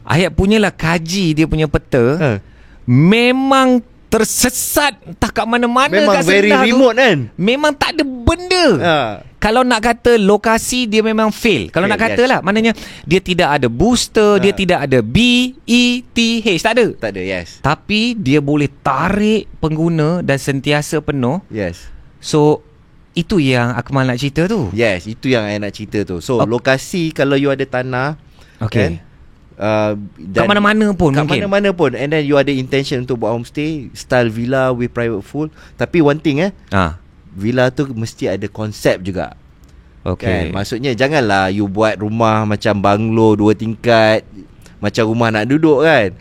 S1: Ahyat punyalah kaji dia punya peta. Memang tersesat entah kat mana-mana.
S2: Memang
S1: kat
S2: very remote tu, kan.
S1: Memang tak ada benda. Kalau nak kata lokasi, dia memang fail. Kalau nak kata lah, maknanya dia tidak ada booster, dia tidak ada BETH, tak ada. Tapi dia boleh tarik pengguna dan sentiasa penuh. So itu yang Akmal nak cerita tu.
S2: Itu yang saya nak cerita tu. So lokasi, kalau you ada tanah, kan,
S1: kat mana-mana pun
S2: kat
S1: mungkin.
S2: mana-mana pun, and then you ada intention untuk buat homestay style villa with private pool. Tapi one thing villa tu mesti ada konsep juga. Kan? Maksudnya janganlah you buat rumah macam banglo 2 tingkat, macam rumah nak duduk kan.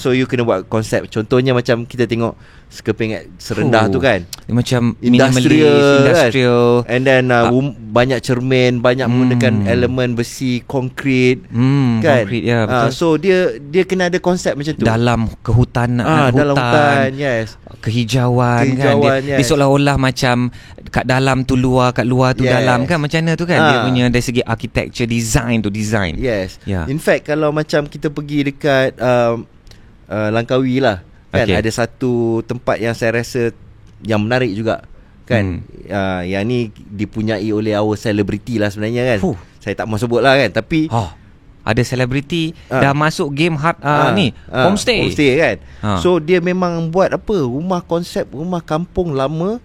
S2: So you kena buat konsep. Contohnya macam kita tengok sekeping at Serendah tu kan,
S1: macam
S2: industrial
S1: kan?
S2: And then banyak cermin, banyak menggunakan elemen besi, konkrit, kan.
S1: Konkrit, ya, betul.
S2: So dia kena ada konsep macam tu.
S1: Dalam kehutanan,
S2: dalam hutan,
S1: kehijauan kan. Dia seolah-olah macam kat dalam tu luar, kat luar tu dalam kan, macam mana tu kan. Dia punya dari segi architecture, design.
S2: In fact, kalau macam kita pergi dekat Langkawi lah kan, ada satu tempat yang saya rasa yang menarik juga kan. Yang ni dipunyai oleh our celebrity lah sebenarnya kan. saya tak mau sebut lah kan. Tapi
S1: ada selebriti dah masuk game homestay
S2: kan. So dia memang buat konsep rumah kampung lama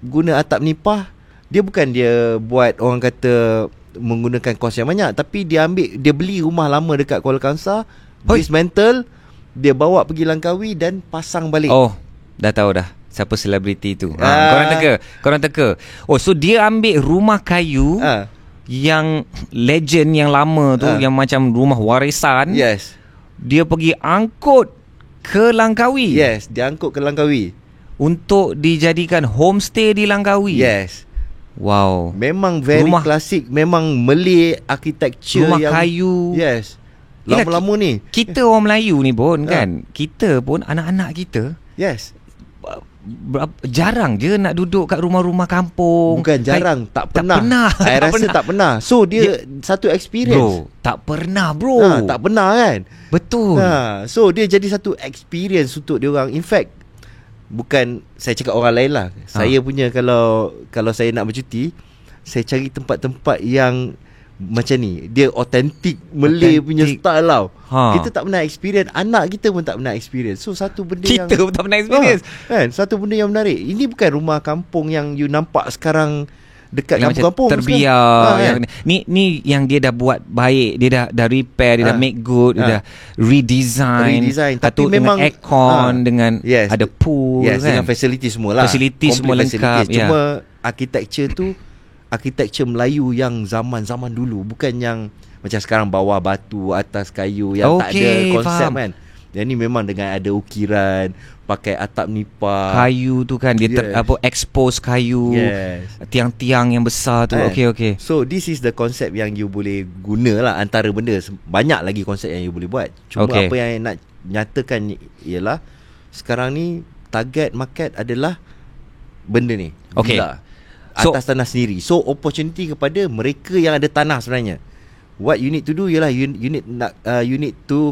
S2: guna atap nipah. Dia bukan dia buat orang kata menggunakan kos yang banyak, tapi dia beli rumah lama dekat Kuala Kangsar, dismantle, dia bawa pergi Langkawi dan pasang balik.
S1: Dah tahu dah siapa selebriti tu. Korang teka. So dia ambil rumah kayu yang legend yang lama tu, yang macam rumah warisan.
S2: Yes.
S1: Dia pergi angkut ke Langkawi.
S2: Yes, dia angkut ke Langkawi
S1: untuk dijadikan homestay di Langkawi.
S2: Yes.
S1: Wow.
S2: Memang very klasik, memang Malay architecture,
S1: rumah kayu.
S2: Yes. Lama-lama ni.
S1: Kita orang Melayu ni pun kan, kita pun anak-anak kita.
S2: Yes.
S1: Jarang je nak duduk kat rumah-rumah kampung.
S2: Bukan jarang, tak pernah. Saya rasa tak pernah. So dia satu experience.
S1: Tak pernah bro.
S2: Tak pernah kan.
S1: Betul.
S2: So dia jadi satu experience untuk dia orang. In fact, bukan saya cakap orang lain lah. Saya punya kalau saya nak bercuti, saya cari tempat-tempat yang macam ni. Dia authentic Malay punya style tau. Kita tak pernah experience, anak kita pun tak pernah experience. So satu benda
S1: kita pun tak pernah experience
S2: kan? Satu benda yang menarik. Ini bukan rumah kampung yang you nampak sekarang dekat
S1: yang
S2: kampung-kampung
S1: terbiar kan? Ni yang dia dah buat baik. Dia dah repair, dia dah make good, dia dah redesign.
S2: Tapi memang
S1: dengan aircon, dengan ada pool,
S2: kan? Dengan facility semua lah.
S1: Facility semua lengkap.
S2: Cuma architecture tu architecture Melayu yang zaman-zaman dulu, bukan yang macam sekarang bawah batu, atas kayu, yang tak ada konsep kan. Yang ni memang dengan ada ukiran, pakai atap nipah.
S1: Kayu tu kan, dia expose kayu. Tiang-tiang yang besar tu. Okay.
S2: So this is the concept yang you boleh guna lah. Antara benda, banyak lagi konsep yang you boleh buat. Cuma apa yang nak nyatakan ialah sekarang ni target market adalah benda ni, villa atas tanah sendiri. So opportunity kepada mereka yang ada tanah sebenarnya. What you need to do ialah you need to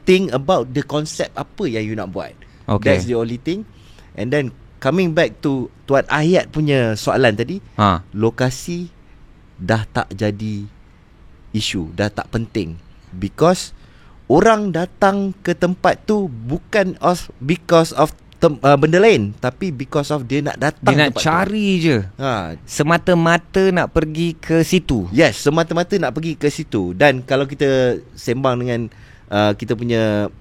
S2: think about the concept apa yang you nak buat. That's the only thing. And then coming back to Tuan Ahyat punya soalan tadi, lokasi dah tak jadi isu, dah tak penting, because orang datang ke tempat tu bukan because of benda lain, tapi because of dia nak datang,
S1: dia nak cari tu je. Semata-mata nak pergi ke situ.
S2: Yes, semata-mata nak pergi ke situ. Dan kalau kita sembang dengan kita punya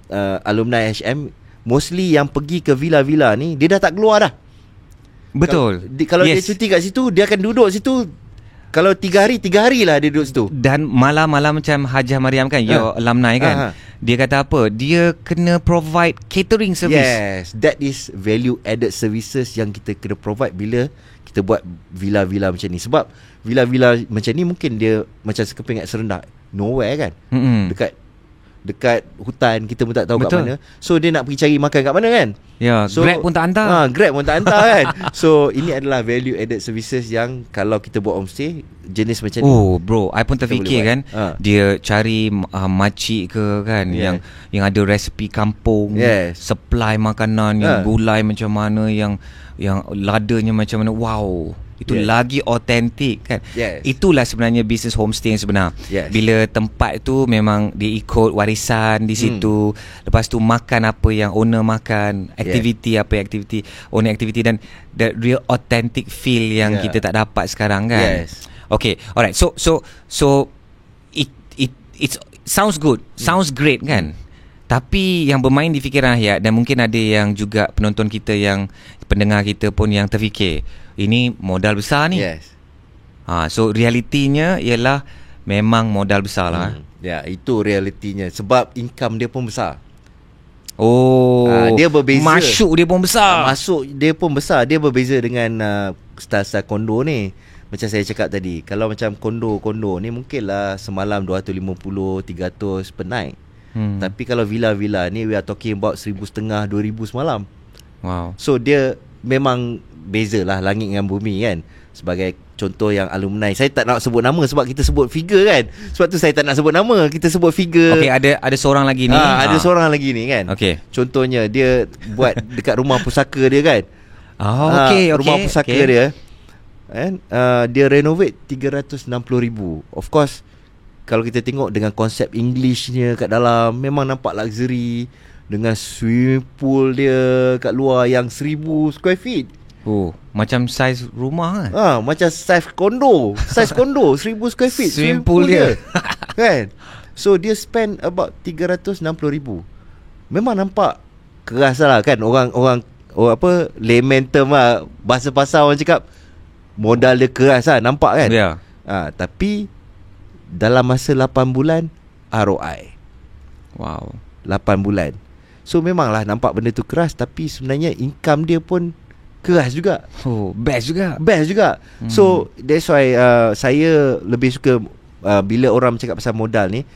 S2: alumni HM, mostly yang pergi ke villa-villa ni, dia dah tak keluar dah.
S1: Betul.
S2: Kalau dia cuti kat situ, dia akan duduk situ. Kalau 3 hari lah dia duduk situ.
S1: Dan malam-malam macam Hajah Mariam kan, your alumni kan, dia kata apa? Dia kena provide catering service.
S2: Yes, that is value added services yang kita kena provide bila kita buat villa-villa macam ni. Sebab villa-villa macam ni mungkin dia macam sekeping kat Serendak, nowhere kan. Dekat hutan, kita pun tak tahu kat mana. So dia nak pergi cari makan kat mana kan. So,
S1: Grab pun tak hantar.
S2: Grab pun tak hantar kan. So ini adalah value added services yang kalau kita buat homestay jenis macam ni.
S1: Bro, I pun terfikir kan, dia cari makcik ke kan, yang ada resepi kampung, supply makanan, yang gulai macam mana, yang ladanya macam mana. Wow, itu lagi autentik kan. Itulah sebenarnya bisnes homestay yang sebenar. Bila tempat tu memang dia ikut warisan di situ. Lepas tu makan apa yang owner makan, aktiviti apa yang owner aktiviti, dan the real authentic feel yang kita tak dapat sekarang kan. Okay, alright. So it sounds good, sounds great kan. Tapi yang bermain di fikiran Ahyat, dan mungkin ada yang juga penonton kita, yang pendengar kita pun yang terfikir, ini modal besar ni. So realitinya ialah memang modal besar lah.
S2: Itu realitinya. Sebab income dia pun besar.
S1: Dia berbeza. Masuk dia pun besar. Dia berbeza dengan style kondo ni. Macam saya cakap tadi, kalau macam kondo ni mungkinlah semalam 250, 300 per night. Tapi kalau villa-villa ni, we are talking about 1,500, 2,000 semalam. Wow.
S2: So dia memang beza lah langit dengan bumi kan. Sebagai contoh yang alumni, saya tak nak sebut nama sebab kita sebut figure kan. Sebab tu saya tak nak sebut nama, kita sebut figure.
S1: Okay, ada seorang lagi ni.
S2: Ada seorang lagi ni kan. Contohnya dia buat dekat rumah pusaka dia kan. Rumah pusaka dia, And dia renovate 360,000. Of course, kalau kita tengok dengan konsep Englishnya kat dalam, memang nampak luxury, dengan swimming pool dia kat luar yang 1,000 square feet.
S1: Oh, macam saiz rumah kan?
S2: Macam saiz kondo 1,000 square feet
S1: Swimming pool dia.
S2: Kan. So dia spend about 360,000. Memang nampak keras lah kan. Orang apa, layman term lah, bahasa pasar orang cakap modal dia keras lah, nampak kan. Tapi dalam masa 8 bulan ROI.
S1: Wow,
S2: 8 bulan. So memanglah nampak benda tu keras, tapi sebenarnya income dia pun keras juga.
S1: Best juga.
S2: So that's why saya lebih suka bila orang cakap pasal modal ni,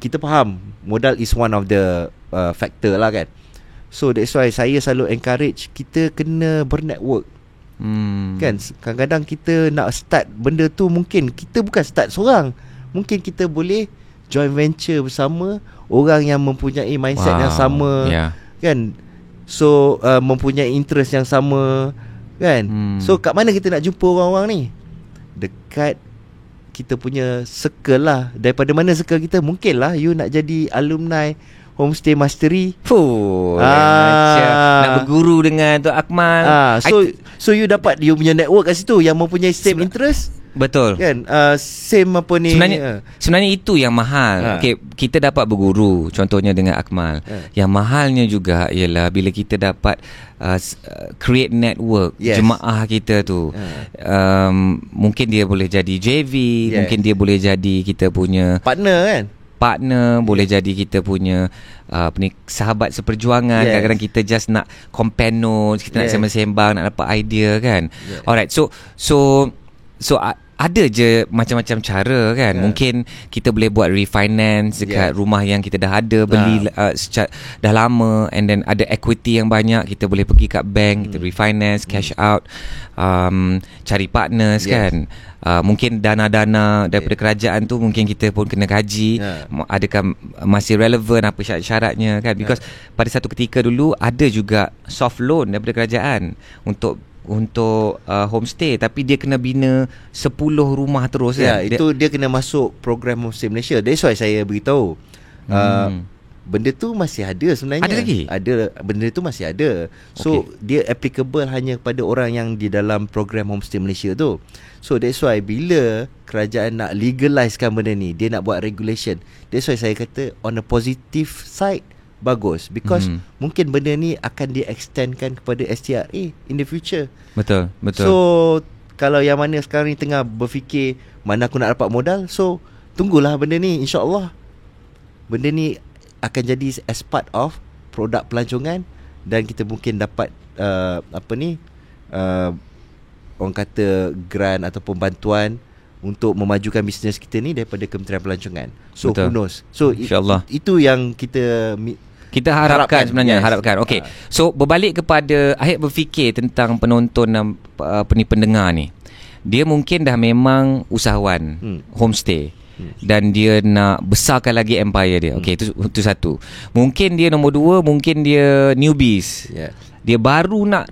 S2: kita faham modal is one of the factor lah kan. So that's why saya selalu encourage kita kena bernetwork. Kan, kadang-kadang kita nak start benda tu, mungkin kita bukan start seorang, mungkin kita boleh joint venture bersama orang yang mempunyai mindset yang sama, kan. So mempunyai interest yang sama, kan. So kat mana kita nak jumpa orang-orang ni? Dekat kita punya circle lah. Daripada mana circle kita? Mungkin lah you nak jadi alumni Homestay Mastery.
S1: Nak berguru dengan Tok Akmal.
S2: So you dapat you punya network kat situ yang mempunyai same interest.
S1: Betul
S2: kan, same apa ni.
S1: Sebenarnya itu yang mahal. Okay, kita dapat berguru, contohnya dengan Akmal. Yang mahalnya juga ialah bila kita dapat create network. Jemaah kita tu, mungkin dia boleh jadi JV, mungkin dia boleh jadi kita punya
S2: partner, kan.
S1: Boleh jadi kita punya sahabat seperjuangan. Kadang-kadang kita just nak compare notes, kita nak sembang-sembang, nak dapat idea kan. Alright, so ada je macam-macam cara kan. Mungkin kita boleh buat refinance dekat rumah yang kita dah ada, beli dah lama, and then ada equity yang banyak, kita boleh pergi kat bank, kita refinance, cash out, cari partners kan. Mungkin dana-dana daripada kerajaan tu mungkin kita pun kena kaji, adakah masih relevan, apa syarat-syaratnya kan. Because pada satu ketika dulu ada juga soft loan daripada kerajaan untuk homestay, tapi dia kena bina 10 rumah terus kan.
S2: Itu dia kena masuk program Homestay Malaysia. That's why saya beritahu benda tu masih ada sebenarnya.
S1: Ada lagi?
S2: Ada, benda tu masih ada. So dia applicable hanya kepada orang yang di dalam program Homestay Malaysia tu. So that's why bila kerajaan nak legalizekan benda ni, dia nak buat regulation, that's why saya kata on a positive side bagus, because mungkin benda ni akan di-extendkan kepada STRA in the future. Betul. So kalau yang mana sekarang ni tengah berfikir mana aku nak dapat modal, so tunggulah benda ni, insya-Allah benda ni akan jadi as part of produk pelancongan, dan kita mungkin dapat orang kata grant ataupun bantuan untuk memajukan bisnes kita ni daripada Kementerian Pelancongan. So who knows. So insya-Allah itu yang kita harapkan sebenarnya. Okey. So berbalik kepada Ahid berfikir tentang penonton pendengar ni. Dia mungkin dah memang usahawan homestay, dan dia nak besarkan lagi empire dia. Okey, itu satu. Mungkin dia nombor 2, mungkin dia newbies. Dia baru nak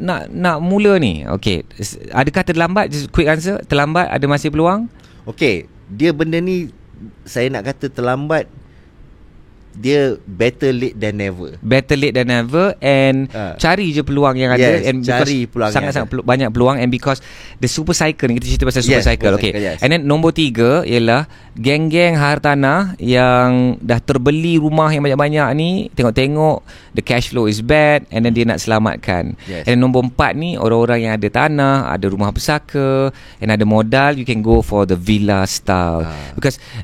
S2: mula ni. Okey, adakah terlambat? Just quick answer, terlambat, ada masih peluang? Okey, dia benda ni saya nak kata terlambat, dia better late than never. And cari je peluang yang ada, and cari peluang, sangat-sangat banyak peluang, and because the super cycle ni, kita cerita pasal super cycle. Okay. And then nombor 3 ialah geng-geng hartanah yang dah terbeli rumah yang banyak-banyak ni, tengok-tengok the cash flow is bad, and then dia nak selamatkan. And then nombor 4 ni orang-orang yang ada tanah, ada rumah pesaka, and ada modal, you can go for the villa style.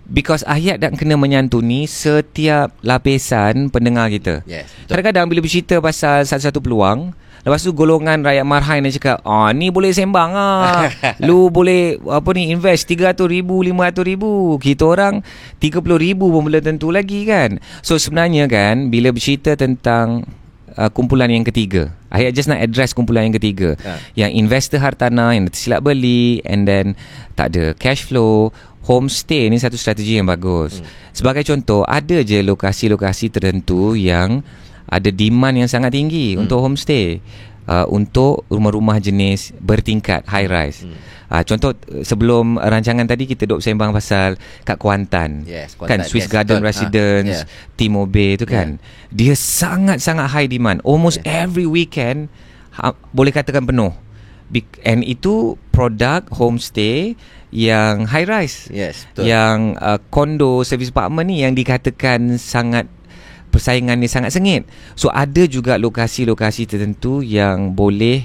S2: Because Ahid nak kena menyantuni setiap lapisan pendengar kita. Kadang-kadang bila bercerita pasal satu-satu peluang, lepas tu golongan rakyat marhain yang cakap, ni boleh sembang lu boleh invest 300,000, 500,000. Kita orang 30,000 pun belum tentu lagi kan. So sebenarnya kan, bila bercerita tentang kumpulan yang ketiga, Ahid just nak address kumpulan yang ketiga, yang investor hartanah yang tersilap beli, and then tak ada cash flow. Homestay ni satu strategi yang bagus. Sebagai contoh, ada je lokasi-lokasi tertentu yang ada demand yang sangat tinggi untuk homestay.
S1: untuk rumah-rumah jenis bertingkat high rise. Contoh sebelum rancangan tadi kita duk sembang pasal kat Kuantan. Kan Swiss Garden Residence, T-Mobile tu kan. Dia sangat-sangat high demand. Almost every weekend boleh katakan penuh. And itu produk homestay yang high rise.
S2: Betul.
S1: Yang condo service apartment ni yang dikatakan sangat persaingan ni sangat sengit. So ada juga lokasi-lokasi tertentu yang boleh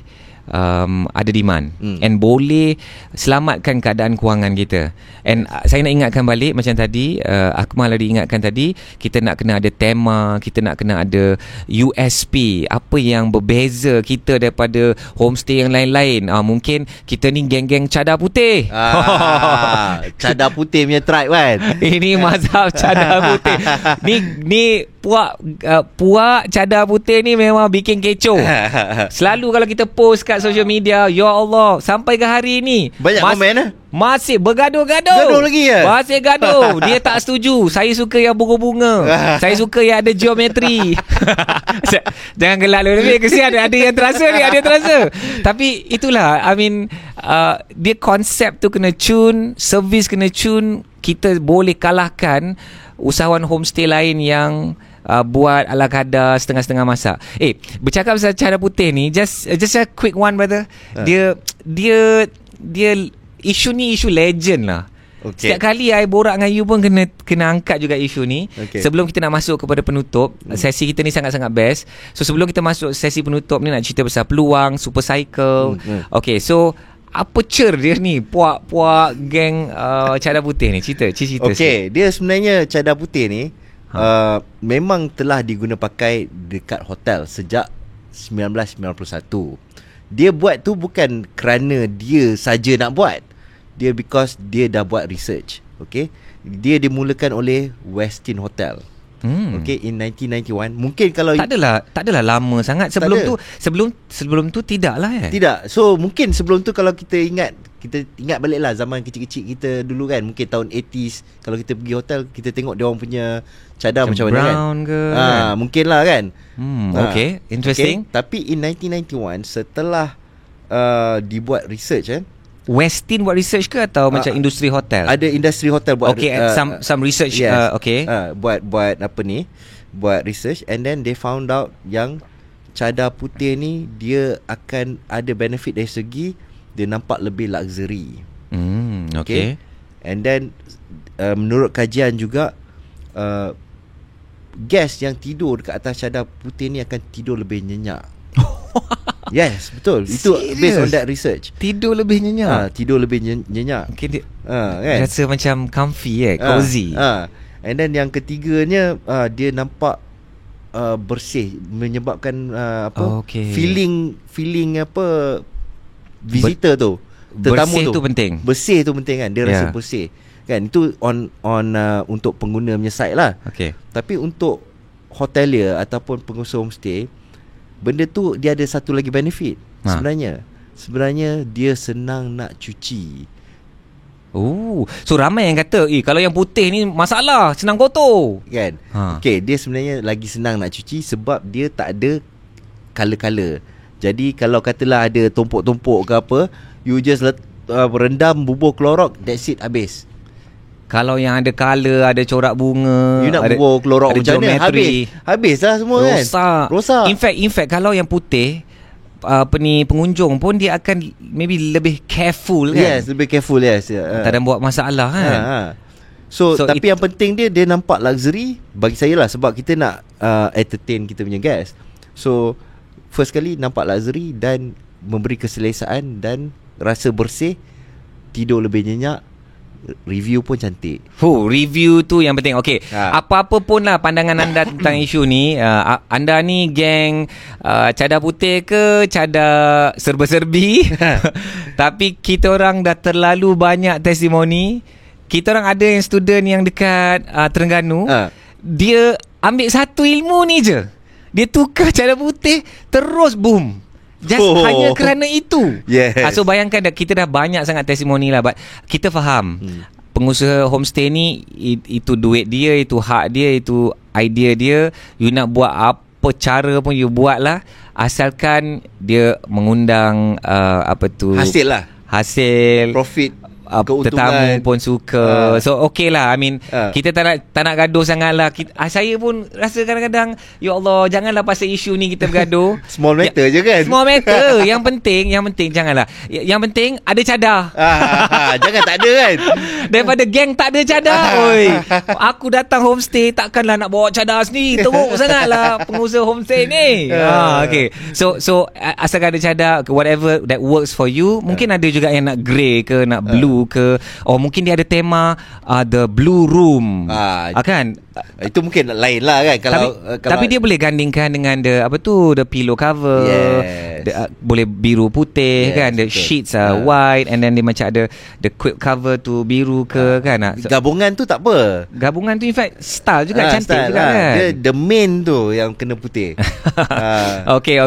S1: ada demand and boleh selamatkan keadaan kewangan kita. And saya nak ingatkan balik macam tadi Akmal ada ingatkan tadi, kita nak kena ada tema, kita nak kena ada USP, apa yang berbeza kita daripada homestay yang lain-lain. Mungkin kita ni geng-geng cadar putih.
S2: Cadar putih punya tribe kan.
S1: Ini mazhab cadar putih. Ni puak cadar putih ni memang bikin kecoh. Selalu kalau kita post kat social media, ya Allah, sampai ke hari ni
S2: banyak komen
S1: masih bergaduh-gaduh.
S2: Gaduh lagi ya?
S1: Masih gaduh. Dia tak setuju. Saya suka yang bunga-bunga. Saya suka yang ada geometri. Jangan gelak lebih. Kesian ada yang terasa ni, ada yang terasa. Tapi itulah, I mean, dia konsep tu kena tune, servis kena tune. Kita boleh kalahkan usahawan homestay lain yang buat ala kadar setengah-setengah masak. Bercakap pasal cadar putih ni, just a quick one brother. Dia isu ni isu legend lah. Setiap kali I borak dengan you pun kena angkat juga isu ni. Sebelum kita nak masuk kepada penutup, sesi kita ni sangat-sangat best. So sebelum kita masuk sesi penutup ni, nak cerita pasal peluang super cycle. So apa cer dia ni, puak geng cadar putih ni? Cerita
S2: dia sebenarnya cadar putih ni memang telah diguna pakai dekat hotel sejak 1991. Dia buat tu bukan kerana dia saja nak buat. Dia because dia dah buat research. Dia dimulakan oleh Westin Hotel. In 1991. Mungkin kalau
S1: tak adalah lama sangat sebelum tu tidaklah
S2: Tidak. So mungkin sebelum tu kalau kita ingat baliklah zaman kecil-kecil kita dulu kan, mungkin tahun 80s, kalau kita pergi hotel kita tengok dia orang punya cadar macam mana
S1: brown
S2: kan,
S1: ke
S2: mungkin lah kan.
S1: Interesting.
S2: Tapi in 1991 setelah dibuat research
S1: Westin buat research ke atau macam industri hotel?
S2: Ada industri hotel buat
S1: some research.
S2: Buat apa ni, buat research, and then they found out yang cadar putih ni dia akan ada benefit dari segi dia nampak lebih luxury. And then menurut kajian juga guest yang tidur dekat atas cadar putih ni akan tidur lebih nyenyak. Yes, betul. Itu based on that research.
S1: Tidur lebih nyenyak.
S2: Tidur lebih nyenyak.
S1: Dia
S2: kan?
S1: rasa macam comfy cozy.
S2: And then yang ketiganya dia nampak bersih, menyebabkan feeling apa visitor tu, tetamu
S1: bersih tu penting.
S2: Bersih tu penting kan. Dia rasa bersih. Kan itu on untuk pengguna punya side lah. Tapi untuk hotelier ataupun pengusaha homestay, benda tu dia ada satu lagi benefit. Sebenarnya dia senang nak cuci.
S1: So ramai yang kata kalau yang putih ni masalah, senang kotor
S2: kan. Dia sebenarnya lagi senang nak cuci sebab dia tak ada color-color. Jadi kalau katalah ada tumpuk-tumpuk ke apa, you just rendam bubur klorok, that's it, habis.
S1: Kalau yang ada color, ada corak bunga,
S2: you nak bubur klorok macam mana, habis lah semua. Rosak.
S1: In fact kalau yang putih, pengunjung pun dia akan maybe lebih careful kan.
S2: Lebih careful.
S1: Tak ada buat masalah kan.
S2: So tapi yang penting dia nampak luxury bagi saya lah, sebab kita nak entertain kita punya guest. So first kali nampak luxury dan memberi keselesaan dan rasa bersih, tidur lebih nyenyak, review pun cantik.
S1: Review tu yang penting. Apa-apa pun lah pandangan anda tentang isu ni, anda ni geng cadar putih ke cadar serba-serbi. Tapi kita orang dah terlalu banyak testimoni. Kita orang ada yang student yang dekat Terengganu, dia ambil satu ilmu ni je, dia tukar cadar putih terus boom. Hanya kerana itu. So bayangkan kita dah banyak sangat testimoni lah. But kita faham pengusaha homestay ni, itu duit dia, itu hak dia, itu idea dia. You nak buat apa cara pun you buat lah. asalkan dia mengundang hasil
S2: profit,
S1: tetamu pun suka. So okay lah. I mean kita tak nak gaduh sangat lah. Saya pun rasa kadang-kadang, ya Allah, janganlah pasal isu ni kita bergaduh.
S2: Small matter je kan.
S1: Small matter. Yang penting janganlah. Yang penting ada cadar.
S2: Jangan tak ada kan.
S1: Daripada geng tak ada cadar. Oi, aku datang homestay takkanlah nak bawa cadar sendiri. Teruk sangatlah pengusaha homestay ni. Okay. So asalkan ada cadar, whatever that works for you. Mungkin ada juga yang nak grey ke, nak blue ke, mungkin dia ada tema the blue room, kan?
S2: Itu mungkin lain lah kan.
S1: Tapi dia boleh gandingkan dengan the pillow cover. Boleh biru putih, kan, the sheets white, and then dia macam ada the quilt cover tu biru ke, kan.
S2: Gabungan tu tak apa.
S1: Gabungan tu in fact style juga, cantik style juga kan.
S2: Dia the main tu yang kena putih.
S1: Okay.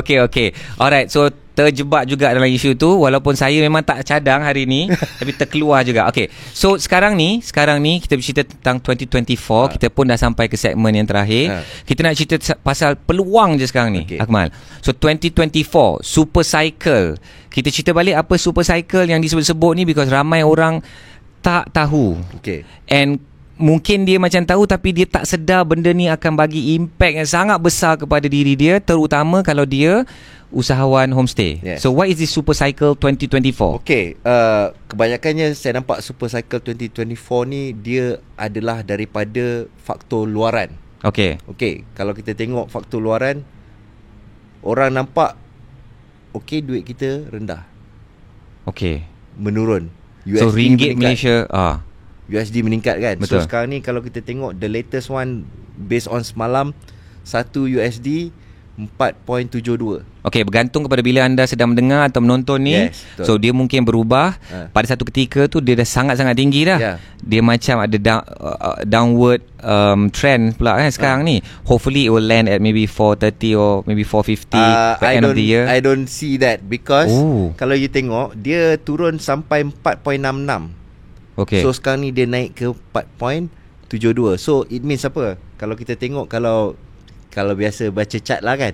S1: Alright, so terjebak juga dalam isu tu, walaupun saya memang tak cadang hari ni tapi terkeluar juga. Okay, so sekarang ni kita bercerita tentang 2024. Kita pun dah sampai ke segmen yang terakhir. Kita nak cerita pasal peluang je sekarang ni, Akmal. So 2024 super cycle. Kita cerita balik apa super cycle yang disebut-sebut ni, because ramai orang tak tahu. And mungkin dia macam tahu tapi dia tak sedar benda ni akan bagi impact yang sangat besar kepada diri dia, terutama kalau dia usahawan homestay. So what is this super cycle 2024?
S2: Kebanyakannya saya nampak super cycle 2024 ni dia adalah daripada faktor luaran. Kalau kita tengok faktor luaran, orang nampak duit kita rendah, menurun. USD
S1: so ringgit
S2: meningkat.
S1: Malaysia
S2: USD meningkat kan.
S1: Betul.
S2: So sekarang ni kalau kita tengok the latest one based on semalam, 1 USD 4.72.
S1: Bergantung kepada bila anda sedang mendengar atau menonton ni. So dia mungkin berubah. Pada satu ketika tu dia dah sangat-sangat tinggi dah. Dia macam ada downward trend pula kan sekarang ni. Hopefully it will land at maybe 430 or maybe 450 by end of the year.
S2: I don't see that because kalau you tengok dia turun sampai 4.66. So sekarang ni dia naik ke 4.72. So it means apa? Kalau kita tengok, kalau biasa baca chart lah kan.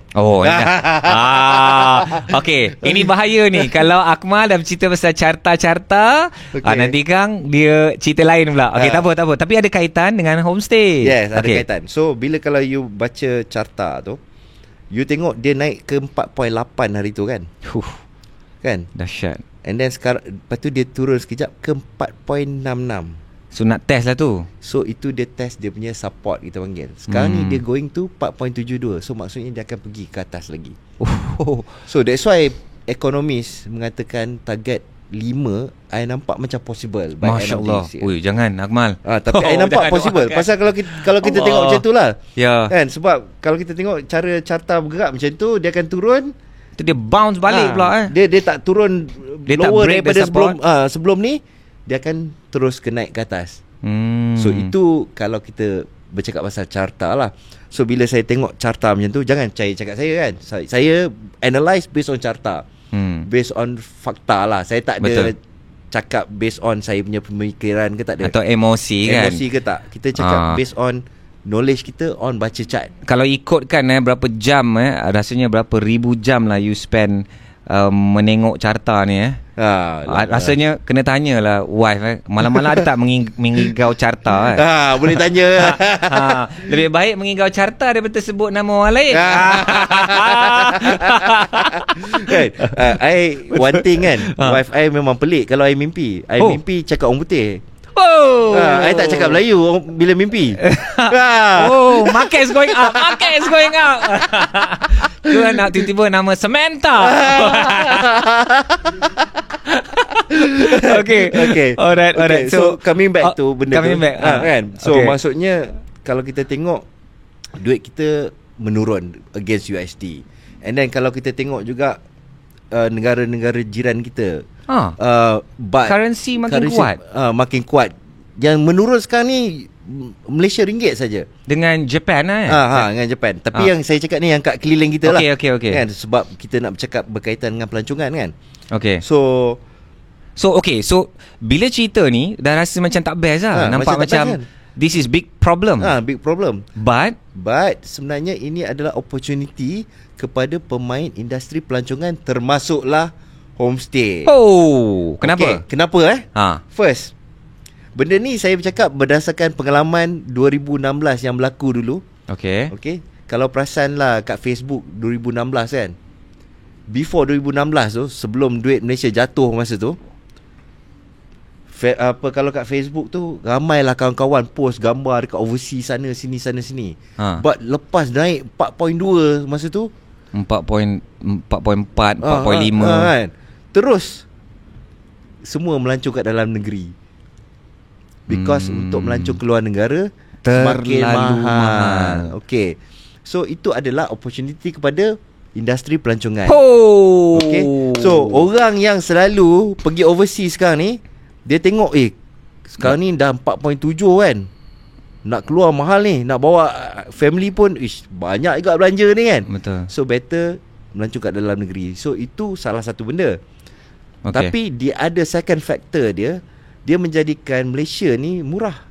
S2: Ini bahaya ni. Kalau Akmal dah bercerita pasal carta, nanti Kang dia cerita lain pula. Tak apa. Tapi ada kaitan dengan homestay. Yes, ada kaitan. So bila kalau you baca carta tu, you tengok dia naik ke 4.8 hari tu kan. Kan?
S1: Dahsyat.
S2: And then sekarang, lepas tu dia turun sekejap ke 4.66.
S1: So nak test lah tu.
S2: So itu dia test dia punya support, kita panggil. Sekarang ni dia going to 4.72. So maksudnya dia akan pergi ke atas lagi. So that's why economists mengatakan target 5 I nampak macam possible by
S1: Masya Allah. Jangan Akmal.
S2: Tapi I nampak possible. Pasal kalau kita tengok macam tu lah. Kan, sebab kalau kita tengok cara carta bergerak macam tu, dia akan turun,
S1: dia bounce balik pula.
S2: Dia tak turun, dia lower tak daripada sebelum ni, dia akan terus ke naik ke atas. So itu kalau kita bercakap pasal carta lah. So bila saya tengok carta macam tu, jangan percaya cakap saya kan. Saya analyse based on carta, based on fakta lah. Saya tak ada cakap based on saya punya pemikiran ke, tak ada.
S1: Atau emosi kan.
S2: Emosi ke tak. Kita cakap based on knowledge kita on baca chart.
S1: Kalau ikutkan berapa jam rasanya berapa ribu jam lah you spend menengok carta ni rasanya kena tanyalah wife malam-malam ada tak mengigau carta
S2: boleh tanya.
S1: Lebih baik mengigau carta daripada sebut nama orang lain.
S2: One thing kan, wife I memang pelik. Kalau I mimpi, mimpi cakap orang putih. I tak cakap Melayu bila mimpi.
S1: Market is going up. Tu nak tiba-tiba nama Samantha. Okay. Alright.
S2: So coming back to benda tu kan. So maksudnya kalau kita tengok duit kita menurun against USD. And then kalau kita tengok juga negara-negara jiran kita,
S1: currency kuat.
S2: Makin kuat. Yang menurun sekarang ni Malaysia ringgit saja.
S1: Dengan Japan
S2: dengan Japan. Tapi yang saya cakap ni yang kat keliling kita lah.
S1: Okay.
S2: Kan, sebab kita nak bercakap berkaitan dengan pelancongan kan.
S1: So bila cerita ni dah rasa macam tak best lah. Nampak macam this is big problem.
S2: Big problem.
S1: But
S2: sebenarnya ini adalah opportunity kepada pemain industri pelancongan, termasuklah homestay.
S1: Oh, kenapa?
S2: Okay, kenapa First, benda ni saya bercakap berdasarkan pengalaman 2016 yang berlaku dulu.
S1: Okay.
S2: Kalau perasan lah kat Facebook 2016 kan, before 2016 tu, sebelum duit Malaysia jatuh masa tu, kalau kat Facebook tu ramailah kawan-kawan post gambar dekat overseas sana sini. But lepas naik 4.2 masa tu,
S1: 4.4, 4.5
S2: kan, terus semua melancong kat dalam negeri. Because untuk melancong keluar negara semakin mahal. Okay, so itu adalah opportunity kepada industri pelancongan. Okay, so orang yang selalu pergi overseas sekarang ni, dia tengok sekarang ni dah 4.7 kan, nak keluar mahal ni, nak bawa family pun banyak juga belanja ni kan.
S1: Betul.
S2: So better melancong kat dalam negeri. So itu salah satu benda. Tapi dia ada second factor dia menjadikan Malaysia ni murah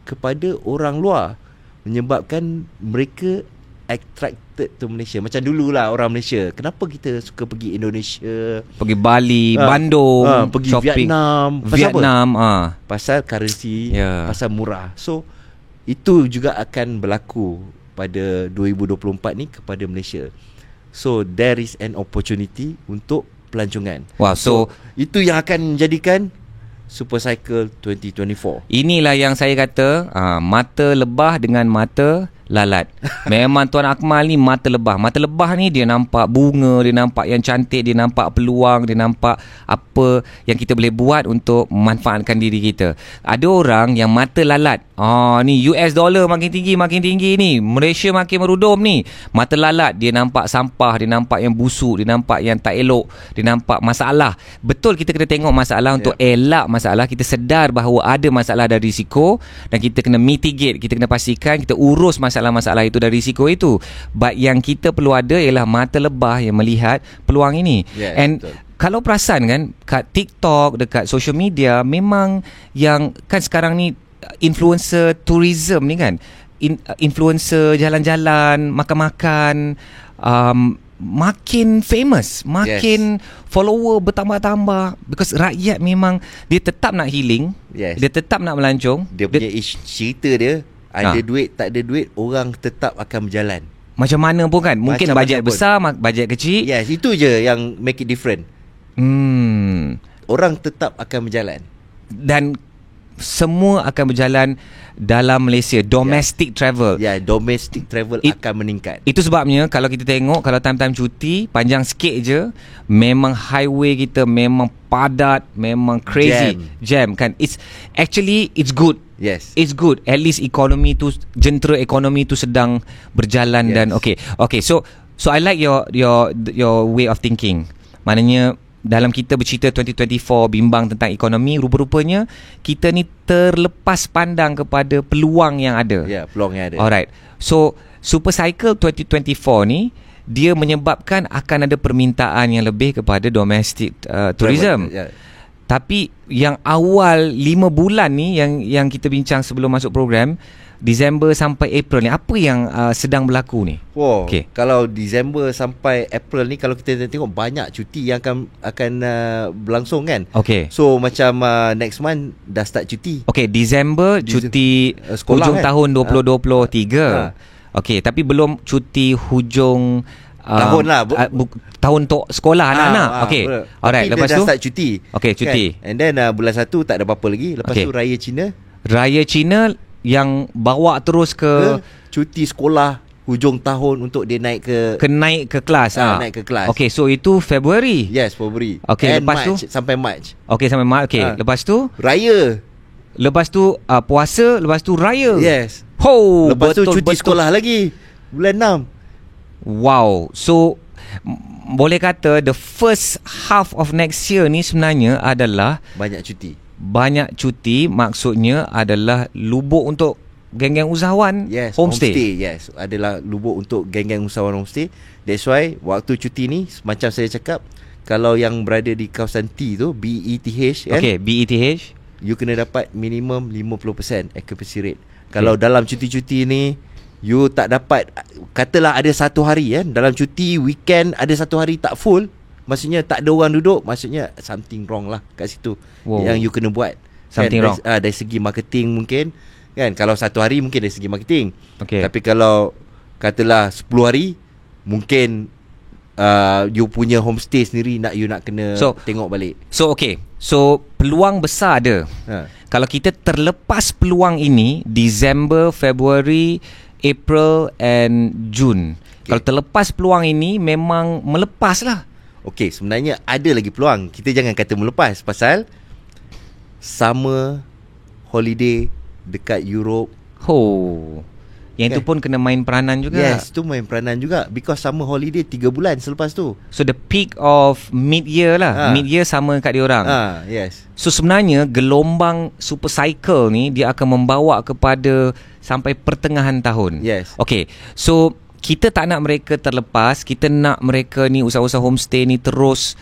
S2: kepada orang luar, menyebabkan mereka attracted to Malaysia. Macam dululah orang Malaysia, kenapa kita suka pergi Indonesia,
S1: pergi Bali, Bandung,
S2: pergi
S1: shopping
S2: Vietnam. Pasal currency, pasal murah. So itu juga akan berlaku pada 2024 ni kepada Malaysia. So there is an opportunity untuk pelancongan.
S1: Wow, so
S2: itu yang akan menjadikan Super Cycle 2024.
S1: Inilah yang saya kata, mata lebah dengan mata lalat. Memang Tuan Akmal ni mata lebah. Mata lebah ni dia nampak bunga, dia nampak yang cantik, dia nampak peluang, dia nampak apa yang kita boleh buat untuk memanfaatkan diri kita. Ada orang yang mata lalat. Ni US dollar makin tinggi ni, Malaysia makin merudum ni. Mata lalat, dia nampak sampah, dia nampak yang busuk, dia nampak yang tak elok, dia nampak masalah. Betul, kita kena tengok masalah untuk elak masalah. Kita sedar bahawa ada masalah dan risiko, dan kita kena mitigate, kita kena pastikan kita urus masalah-masalah itu dan risiko itu. But yang kita perlu ada ialah mata lebah yang melihat peluang ini. And betul. Kalau perasan kan, kat TikTok, dekat social media, memang yang kan sekarang ni influencer tourism ni kan, influencer jalan-jalan, makan-makan, makin famous, makin follower bertambah-tambah, because rakyat memang dia tetap nak healing, dia tetap nak melancong.
S2: Dia punya cerita dia, ada duit tak ada duit, orang tetap akan berjalan.
S1: Macam mana pun kan, mungkin
S2: macam
S1: bajet besar, bajet kecil.
S2: Yes, itu je yang make it different. Orang tetap akan berjalan,
S1: dan semua akan berjalan dalam Malaysia. Domestic travel.
S2: Domestic travel akan meningkat.
S1: Itu sebabnya kalau kita tengok, kalau time-time cuti panjang sikit je, memang highway kita memang padat, memang crazy, jam kan. It's good.
S2: Yes,
S1: it's good. At least ekonomi tu, jentera ekonomi tu sedang berjalan. Dan okay, so I like your way of thinking. Maknanya dalam kita bercerita 2024 bimbang tentang ekonomi, rupa-rupanya kita ni terlepas pandang kepada peluang yang ada.
S2: Peluang yang ada.
S1: Alright. So Super Cycle 2024 ni dia menyebabkan akan ada permintaan yang lebih kepada domestic tourism. Tapi yang awal 5 bulan ni yang kita bincang sebelum masuk program, Disember sampai April ni, apa yang sedang berlaku ni?
S2: Kalau Disember sampai April ni, kalau kita tengok banyak cuti yang akan berlangsung kan. So macam next month dah start cuti.
S1: Disember cuti sekolah hujung tahun 2023. Tapi belum cuti hujung
S2: tahun lah,
S1: tahun untuk sekolah anak-anak. Alright, lepas tu dah
S2: start cuti.
S1: Cuti.
S2: Kan? And then bulan 1 tak ada apa-apa lagi. Lepas tu Raya Cina yang bawa terus ke cuti sekolah hujung tahun untuk dia naik ke kelas. Naik ke kelas.
S1: So itu Februari.
S2: Yes, Februari.
S1: And lepas
S2: March,
S1: tu
S2: sampai March.
S1: Sampai March. Lepas tu
S2: Raya.
S1: Lepas tu puasa, lepas tu raya.
S2: Yes. Lepas tu cuti sekolah lagi bulan 6.
S1: Wow. So boleh kata the first half of next year ni sebenarnya adalah banyak cuti, maksudnya adalah lubuk untuk geng-geng usahawan. Homestay.
S2: Yes, adalah lubuk untuk geng-geng usahawan homestay. That's why waktu cuti ni, macam saya cakap, kalau yang berada di kawasan T tu, BETH kan?
S1: BETH,
S2: you kena dapat minimum 50% occupancy rate. Kalau dalam cuti-cuti ni you tak dapat, katalah ada satu hari dalam cuti weekend ada satu hari tak full, maksudnya tak ada orang duduk, maksudnya something wrong lah kat situ. Yang you kena buat
S1: something wrong
S2: dari segi marketing mungkin kan. Kalau satu hari mungkin dari segi marketing,
S1: okay.
S2: Tapi kalau katalah 10 hari, mungkin you punya homestay sendiri you nak kena tengok balik.
S1: So okay, so peluang besar ada. Kalau kita terlepas peluang ini Disember, February, April and June, kalau terlepas peluang ini memang melepas lah.
S2: Okay, sebenarnya ada lagi peluang. Kita jangan kata melepas, pasal summer holiday dekat Europe.
S1: Yang tu pun kena main peranan juga.
S2: Yes, tu main peranan juga. Because summer holiday 3 bulan selepas tu.
S1: So the peak of mid-year lah. Mid-year sama kat diorang.
S2: Yes.
S1: So sebenarnya gelombang super cycle ni dia akan membawa kepada sampai pertengahan tahun.
S2: Yes.
S1: Okay, so kita tak nak mereka terlepas. Kita nak mereka ni, usaha-usaha homestay ni terus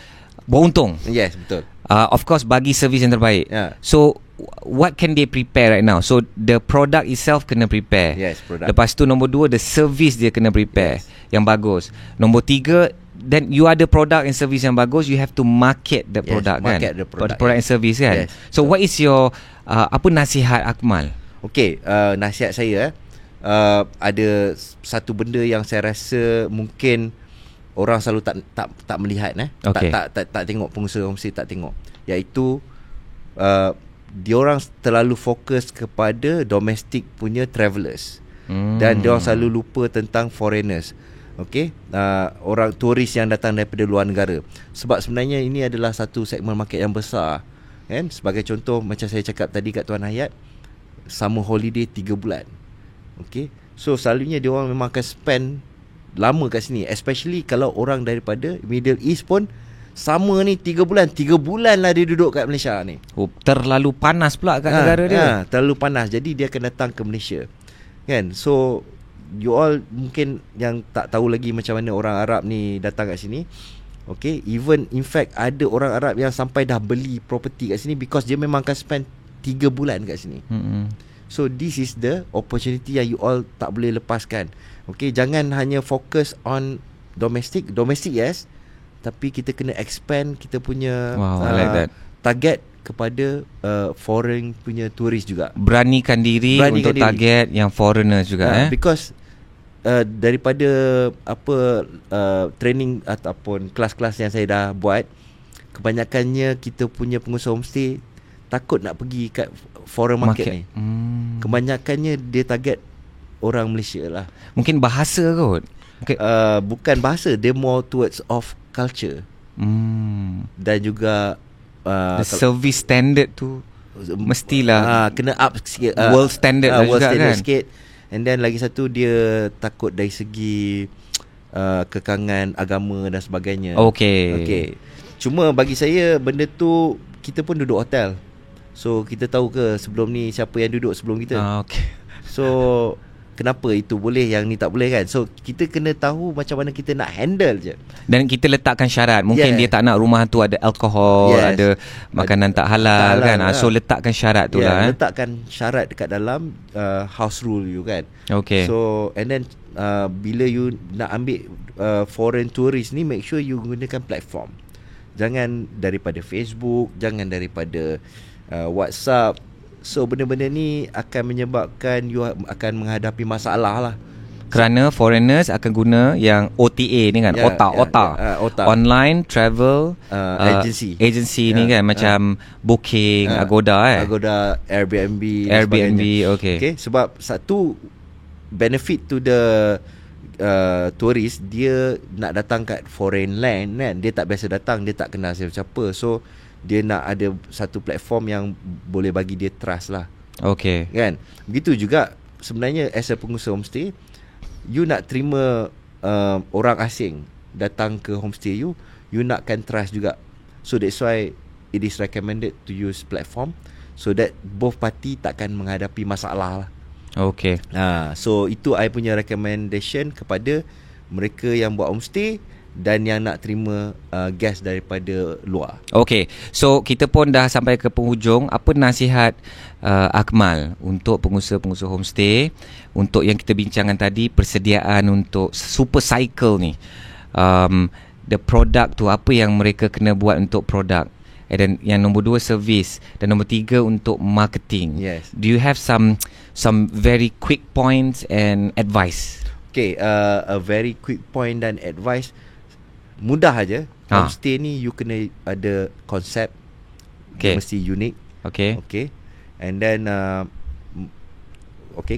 S1: beruntung.
S2: Yes, betul.
S1: Of course bagi servis yang terbaik. So what can they prepare right now? So the product itself kena prepare.
S2: Yes, product.
S1: Lepas tu nombor 2, the service dia kena prepare yang bagus. Nombor 3, then you ada product and service yang bagus, you have to market the product, kan?
S2: Market the product,
S1: and service, kan?
S2: Yes.
S1: So what is your apa nasihat Akmal?
S2: Okay, nasihat saya ada satu benda yang saya rasa mungkin orang selalu tak melihat,
S1: okay.
S2: tak tengok, pengusaha homestay tak tengok, iaitu diorang terlalu fokus kepada domestic punya travellers, dan diorang selalu lupa tentang foreigners. Okay, orang turis yang datang daripada luar negara. Sebab sebenarnya ini adalah satu segmen market yang besar, kan? Sebagai contoh, macam saya cakap tadi kat Tuan Hayat, summer holiday 3 bulan. Okay, so selalunya diorang memang akan spend lama kat sini, especially kalau orang daripada Middle East pun sama ni 3 bulan lah dia duduk kat Malaysia ni.
S1: Terlalu panas pula kat negara dia.
S2: Terlalu panas, jadi dia akan datang ke Malaysia, kan? So you all mungkin yang tak tahu lagi macam mana orang Arab ni datang kat sini. Okay, even in fact ada orang Arab yang sampai dah beli property kat sini because dia memang akan spend 3 bulan kat sini. So this is the opportunity yang you all tak boleh lepaskan. Okay, jangan hanya fokus on domestic, yes, tapi kita kena expand kita punya
S1: I like that.
S2: Target kepada foreign punya turis juga.
S1: Beranikan diri untuk target yang foreigners juga.
S2: Because daripada training ataupun kelas-kelas yang saya dah buat, kebanyakannya kita punya pengusaha homestay takut nak pergi kat foreign market ni. Kebanyakannya dia target orang Malaysia lah. Mungkin
S1: bahasa kot.
S2: Bukan bahasa, dia more towards of culture. Dan juga
S1: the service standard tu mestilah
S2: kena up sikit,
S1: world standard
S2: world
S1: juga,
S2: standard
S1: kan?
S2: sikit. And then lagi satu, dia takut dari segi kekangan agama dan sebagainya. Okay. Cuma bagi saya benda tu, kita pun duduk hotel, so kita tahu ke sebelum ni siapa yang duduk sebelum kita. So kenapa itu boleh, yang ni tak boleh, kan? So kita kena tahu macam mana kita nak handle je.
S1: Dan kita letakkan syarat. Mungkin dia tak nak rumah tu ada alkohol, ada makanan tak halal, kan? So letakkan syarat tu lah.
S2: Letakkan syarat dekat dalam house rule you, kan?
S1: Okay.
S2: So and then bila you nak ambil foreign tourist ni, make sure you gunakan platform. Jangan daripada Facebook, jangan daripada WhatsApp. So benda-benda ni akan menyebabkan you akan menghadapi masalah lah.
S1: Kerana foreigners akan guna yang OTA ni, kan? OTA. Online Travel Agency ni, kan? Macam Booking, Agoda,
S2: Agoda, Airbnb,
S1: okay.
S2: Sebab satu benefit to the tourist, dia nak datang kat foreign land, kan? Dia tak biasa datang, dia tak kenal siapa-siapa. So dia nak ada satu platform yang boleh bagi dia trust lah.
S1: Okay,
S2: kan? Begitu juga sebenarnya as a pengusaha homestay, you nak terima orang asing datang ke homestay you nakkan trust juga. So that's why it is recommended to use platform, so that both party takkan menghadapi masalah lah.
S1: Okay.
S2: So itu I punya recommendation kepada mereka yang buat homestay dan yang nak terima guest daripada luar.
S1: Okay, so kita pun dah sampai ke penghujung. Apa nasihat Akmal untuk pengusaha-pengusaha homestay untuk yang kita bincangkan tadi, persediaan untuk super cycle ni, the product tu, apa yang mereka kena buat untuk produk, dan yang nombor 2 service, dan nombor 3 untuk marketing.
S2: Yes.
S1: Do you have some very quick points and advice?
S2: Okay, a very quick point dan advice, mudah aja. Homestay ni you kena ada konsep, dia mesti unik. Okay. And then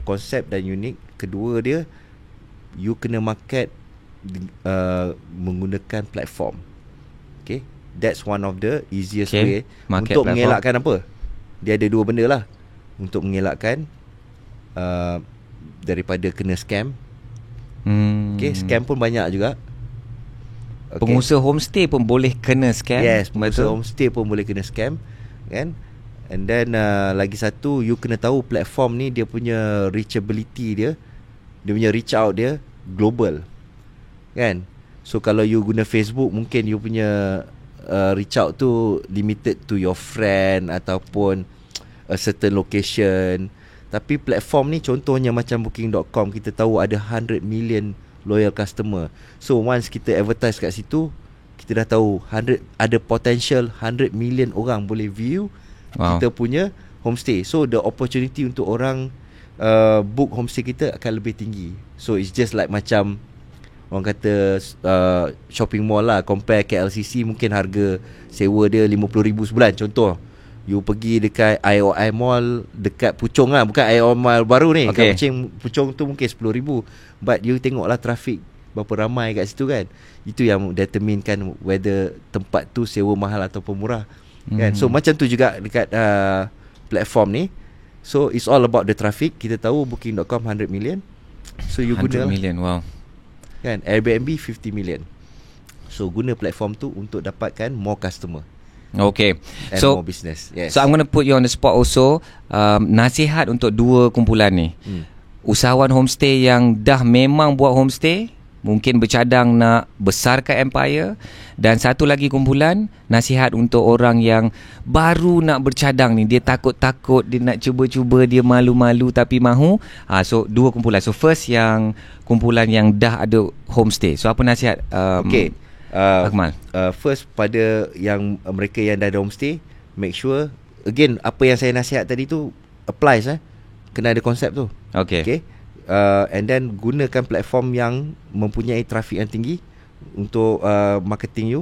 S2: konsep dan unik. Kedua dia, you kena market menggunakan platform. Okay, that's one of the easiest way
S1: market
S2: untuk
S1: platform.
S2: mengelakkan apa? Dia ada 2 benda lah untuk mengelakkan daripada kena scam. Okay, scam pun banyak juga. Okay.
S1: Pengusaha homestay pun boleh kena scam.
S2: Yes, pengusaha homestay pun boleh kena scam, kan? And then lagi satu, you kena tahu platform ni dia punya reachability dia punya reach out dia global, kan? So kalau you guna Facebook, mungkin you punya reach out tu limited to your friend ataupun a certain location. Tapi platform ni contohnya macam booking.com, kita tahu ada 100 million loyal customer. So once kita advertise kat situ, kita dah tahu ada potential 100 million orang boleh view kita punya homestay. So the opportunity untuk orang book homestay kita akan lebih tinggi. So it's just like macam orang kata shopping mall lah. Compare KLCC, mungkin harga sewa dia 50,000 sebulan contoh. You pergi dekat IOI Mall dekat Puchong lah, bukan IOI Mall baru ni. Kat Puchong tu mungkin 10,000. But you tengoklah traffic berapa ramai kat situ, kan. Itu yang determinekan whether tempat tu sewa mahal ataupun murah, kan. So macam tu juga dekat platform ni. So it's all about the traffic. Kita tahu booking.com 100 million. So you guna
S1: 100 million, wow.
S2: Kan, Airbnb 50 million. So guna platform tu untuk dapatkan more customer.
S1: Okay,
S2: and more business. Yes.
S1: So I'm going to put you on the spot also. Nasihat untuk 2 kumpulan ni. Usahawan homestay yang dah memang buat homestay, mungkin bercadang nak besarkan empire. Dan satu lagi kumpulan, nasihat untuk orang yang baru nak bercadang ni. Dia takut-takut, dia nak cuba-cuba, dia malu-malu tapi mahu. So 2 kumpulan. So first, yang kumpulan yang dah ada homestay. So apa nasihat Akmal?
S2: First, pada yang mereka yang dah ada homestay, make sure, again, apa yang saya nasihat tadi tu applies. Kena ada konsep tu. Okay. And then gunakan platform yang mempunyai traffic yang tinggi untuk marketing you.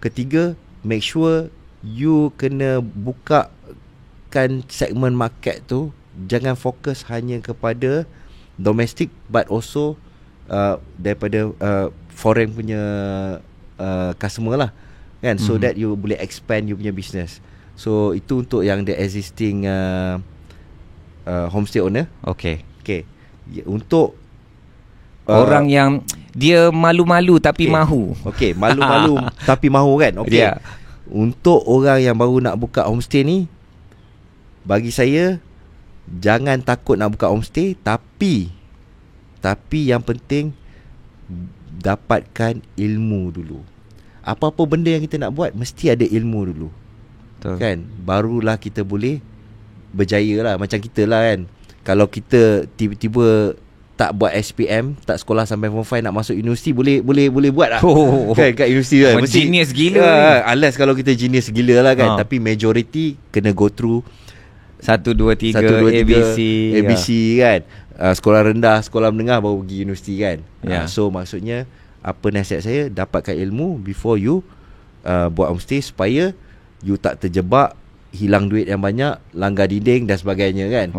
S2: Ketiga, make sure you kena bukakan segmen market tu. Jangan fokus hanya kepada domestic, but also daripada foreign punya customer lah, kan. So that you boleh expand you punya business. So itu untuk yang the existing homestay owner. Okay. Untuk
S1: orang yang dia malu-malu tapi mahu. Okay,
S2: malu-malu tapi mahu, kan. Okay. Untuk orang yang baru nak buka homestay ni, bagi saya, jangan takut nak buka homestay, tapi yang penting dapatkan ilmu dulu. Apa-apa benda yang kita nak buat, mesti ada ilmu dulu. Betul. Kan? Barulah kita boleh berjaya lah. Macam kita lah, kan. Kalau kita tiba-tiba tak buat SPM, tak sekolah sampai form 5, nak masuk universiti, boleh buat lah. Kan, kat universiti lah.
S1: Genius gila.
S2: Unless kalau kita genius gila lah, kan. Tapi majority kena go through
S1: 1, 2, 3 ABC
S2: kan. Sekolah rendah, sekolah menengah, baru pergi universiti, kan. So maksudnya, apa nasihat saya, dapatkan ilmu before you buat homestay, supaya you tak terjebak, hilang duit yang banyak, langgar dinding dan sebagainya, kan.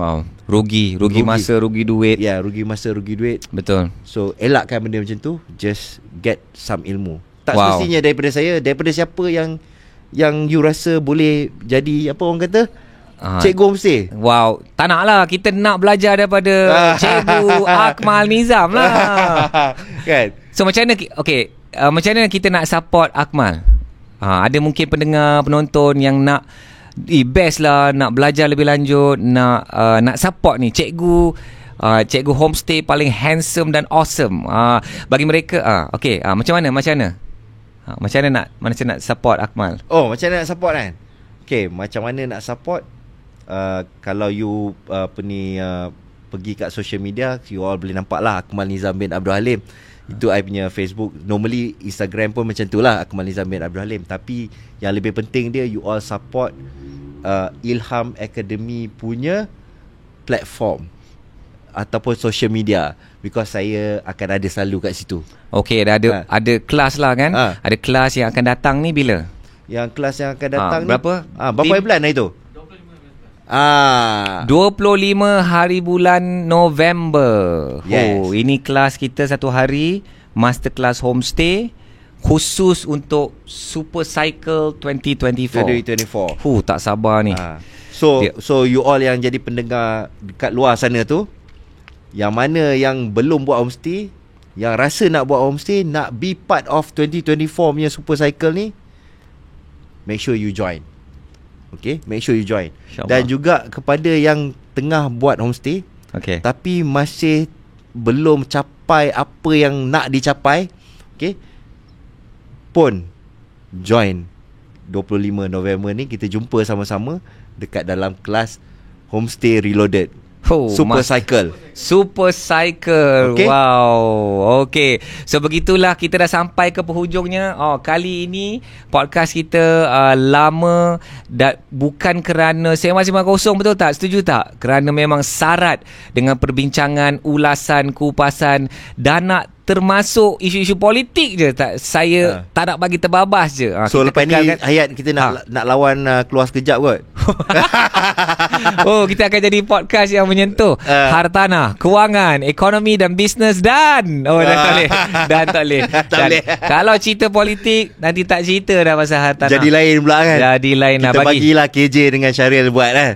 S2: Rugi masa, rugi duit. Rugi masa, rugi duit.
S1: Betul.
S2: So elakkan benda macam tu. Just get some ilmu. Tak semestinya daripada saya, daripada siapa yang you rasa boleh jadi, apa orang kata, cikgu homestay.
S1: Tak nak lah. Kita nak belajar daripada Cikgu Akmal Nizam lah.
S2: Kan.
S1: So macam mana, macam mana kita nak support Akmal? Ada mungkin pendengar, penonton yang nak best lah, nak belajar lebih lanjut, nak support ni cikgu homestay paling handsome dan awesome. Bagi mereka macam mana? Macam mana nak support Akmal?
S2: Oh, macam mana nak support kan? Okay, macam mana nak support? Kalau you pergi kat social media, you all boleh nampak lah Akmal Nizam bin Abdul Halim. Itu I punya Facebook. Normally Instagram pun macam tu lah, Akmal Nizam bin Abdul Halim. Tapi yang lebih penting dia, you all support Ilham Academy punya platform ataupun social media, because saya akan ada selalu kat situ.
S1: Okay, ada kelas lah kan? Ada kelas yang akan datang ni bila?
S2: Yang kelas yang akan datang
S1: berapa?
S2: Berapa bulan lah itu?
S1: 25 hari bulan November.
S2: Yes.
S1: Oh, ini kelas kita 1 hari, masterclass homestay khusus untuk Super Cycle 2024. Tak sabar ni.
S2: So you all yang jadi pendengar dekat luar sana tu, yang mana yang belum buat homestay, yang rasa nak buat homestay, nak be part of 2024 punya Super Cycle ni, make sure you join. Okay, make sure you join. Dan juga kepada yang tengah buat homestay, tapi masih belum capai apa yang nak dicapai, okay, pun join 25 November ni. Kita jumpa sama-sama dekat dalam kelas Homestay Reloaded. Super Cycle.
S1: Okay. Wow. Okay. So begitulah, kita dah sampai ke penghujungnya. Kali ini podcast kita lama, dan bukan kerana sembang-sembang kosong, betul tak? Setuju tak? Kerana memang syarat dengan perbincangan, ulasan, kupasan, dan nak termasuk isu-isu politik je. Saya tak nak bagi terbabas je.
S2: So lepas ni Hayat, kita nak lawan keluar sekejap kot.
S1: Kita akan jadi podcast yang menyentuh hartanah, kewangan, ekonomi dan bisnes dan tak boleh. Kalau cerita politik, nanti tak cerita dah pasal hartanah.
S2: Jadi lain pula kan.
S1: Jadi lain
S2: kita
S1: lah.
S2: Bagilah KJ dengan Syaril buat kan.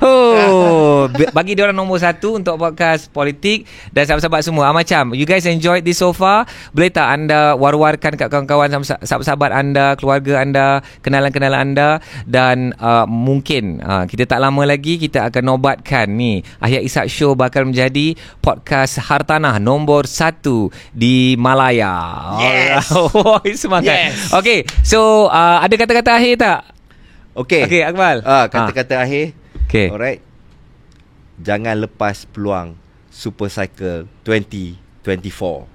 S1: Bagi diorang nombor 1 untuk podcast politik. Dan sahabat-sahabat semua, macam you guys enjoyed this so far, boleh tak anda war-warkan kat kawan-kawan, sahabat-sahabat anda, keluarga anda, kenalan-kenalan anda. Dan mungkin kita tak lama lagi kita akan nobatkan ni, Ahya Ishak Show bakal menjadi podcast hartanah nombor 1 di Malaya.
S2: Yes.
S1: Semangat. Yes. Okay, so ada kata-kata akhir tak? Okay, Akmal.
S2: Kata-kata akhir.
S1: Okay.
S2: Alright. Jangan lepas peluang Super Cycle 2024.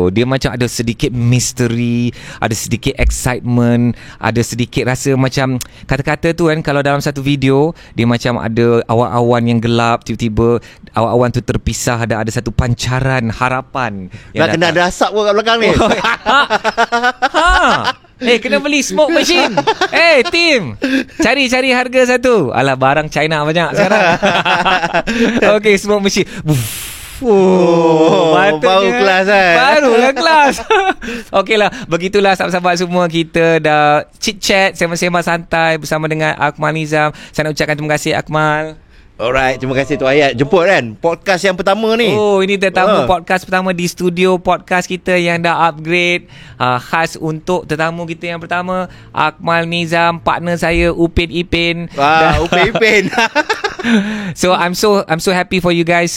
S1: Dia macam ada sedikit misteri, ada sedikit excitement, ada sedikit rasa macam kata-kata tu kan, kalau dalam satu video dia macam ada awan-awan yang gelap, tiba-tiba awan-awan tu terpisah, ada satu pancaran harapan yang
S2: kena ada asap pun kat belakang ni.
S1: Kena beli smoke machine. Team, cari harga satu. Alah, barang China banyak sekarang. Okay, smoke machine.
S2: Baru kelas kan.
S1: Barulah kelas. Okey lah, begitulah sahabat-sahabat semua. Kita dah chit-chat, sembang-sembang santai bersama dengan Akmal Nizam. Saya nak ucapkan terima kasih, Akmal.
S2: Alright, terima kasih Tok Hayat jemput kan. Podcast yang pertama ni.
S1: Ini tetamu podcast pertama di studio podcast kita yang dah upgrade, khas untuk tetamu kita yang pertama, Akmal Nizam, partner saya Upin Ipin.
S2: Upin Ipin.
S1: So I'm so happy for you guys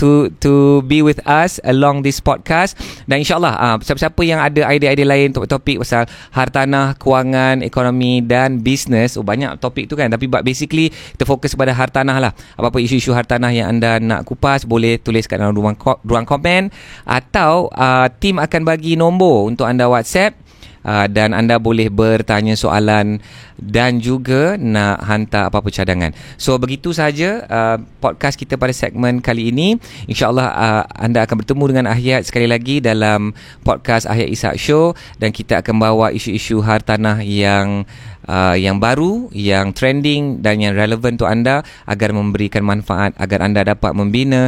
S1: to be with us along this podcast. Dan insyaAllah siapa-siapa yang ada idea-idea lain topik-topik pasal hartanah, kewangan, ekonomi dan bisnes, banyak topik tu kan, tapi basically kita fokus pada hartanah lah. Apa-apa isu-isu hartanah yang anda nak kupas, boleh tulis kat dalam ruang komen, atau tim akan bagi nombor untuk anda WhatsApp. Dan anda boleh bertanya soalan dan juga nak hantar apa-apa cadangan. So begitu sahaja podcast kita pada segmen kali ini. InsyaAllah anda akan bertemu dengan Ahya sekali lagi dalam podcast Ahya Ishak Show, dan kita akan bawa isu-isu hartanah yang baru, yang trending dan yang relevan untuk anda, agar memberikan manfaat, agar anda dapat membina,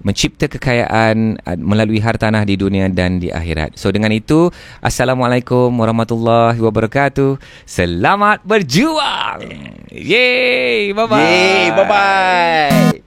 S1: mencipta kekayaan melalui hartanah di dunia dan di akhirat. So dengan itu, Assalamualaikum warahmatullahi wabarakatuh. Selamat berjuang. Yeay, bye-bye.
S2: Yeay, bye-bye.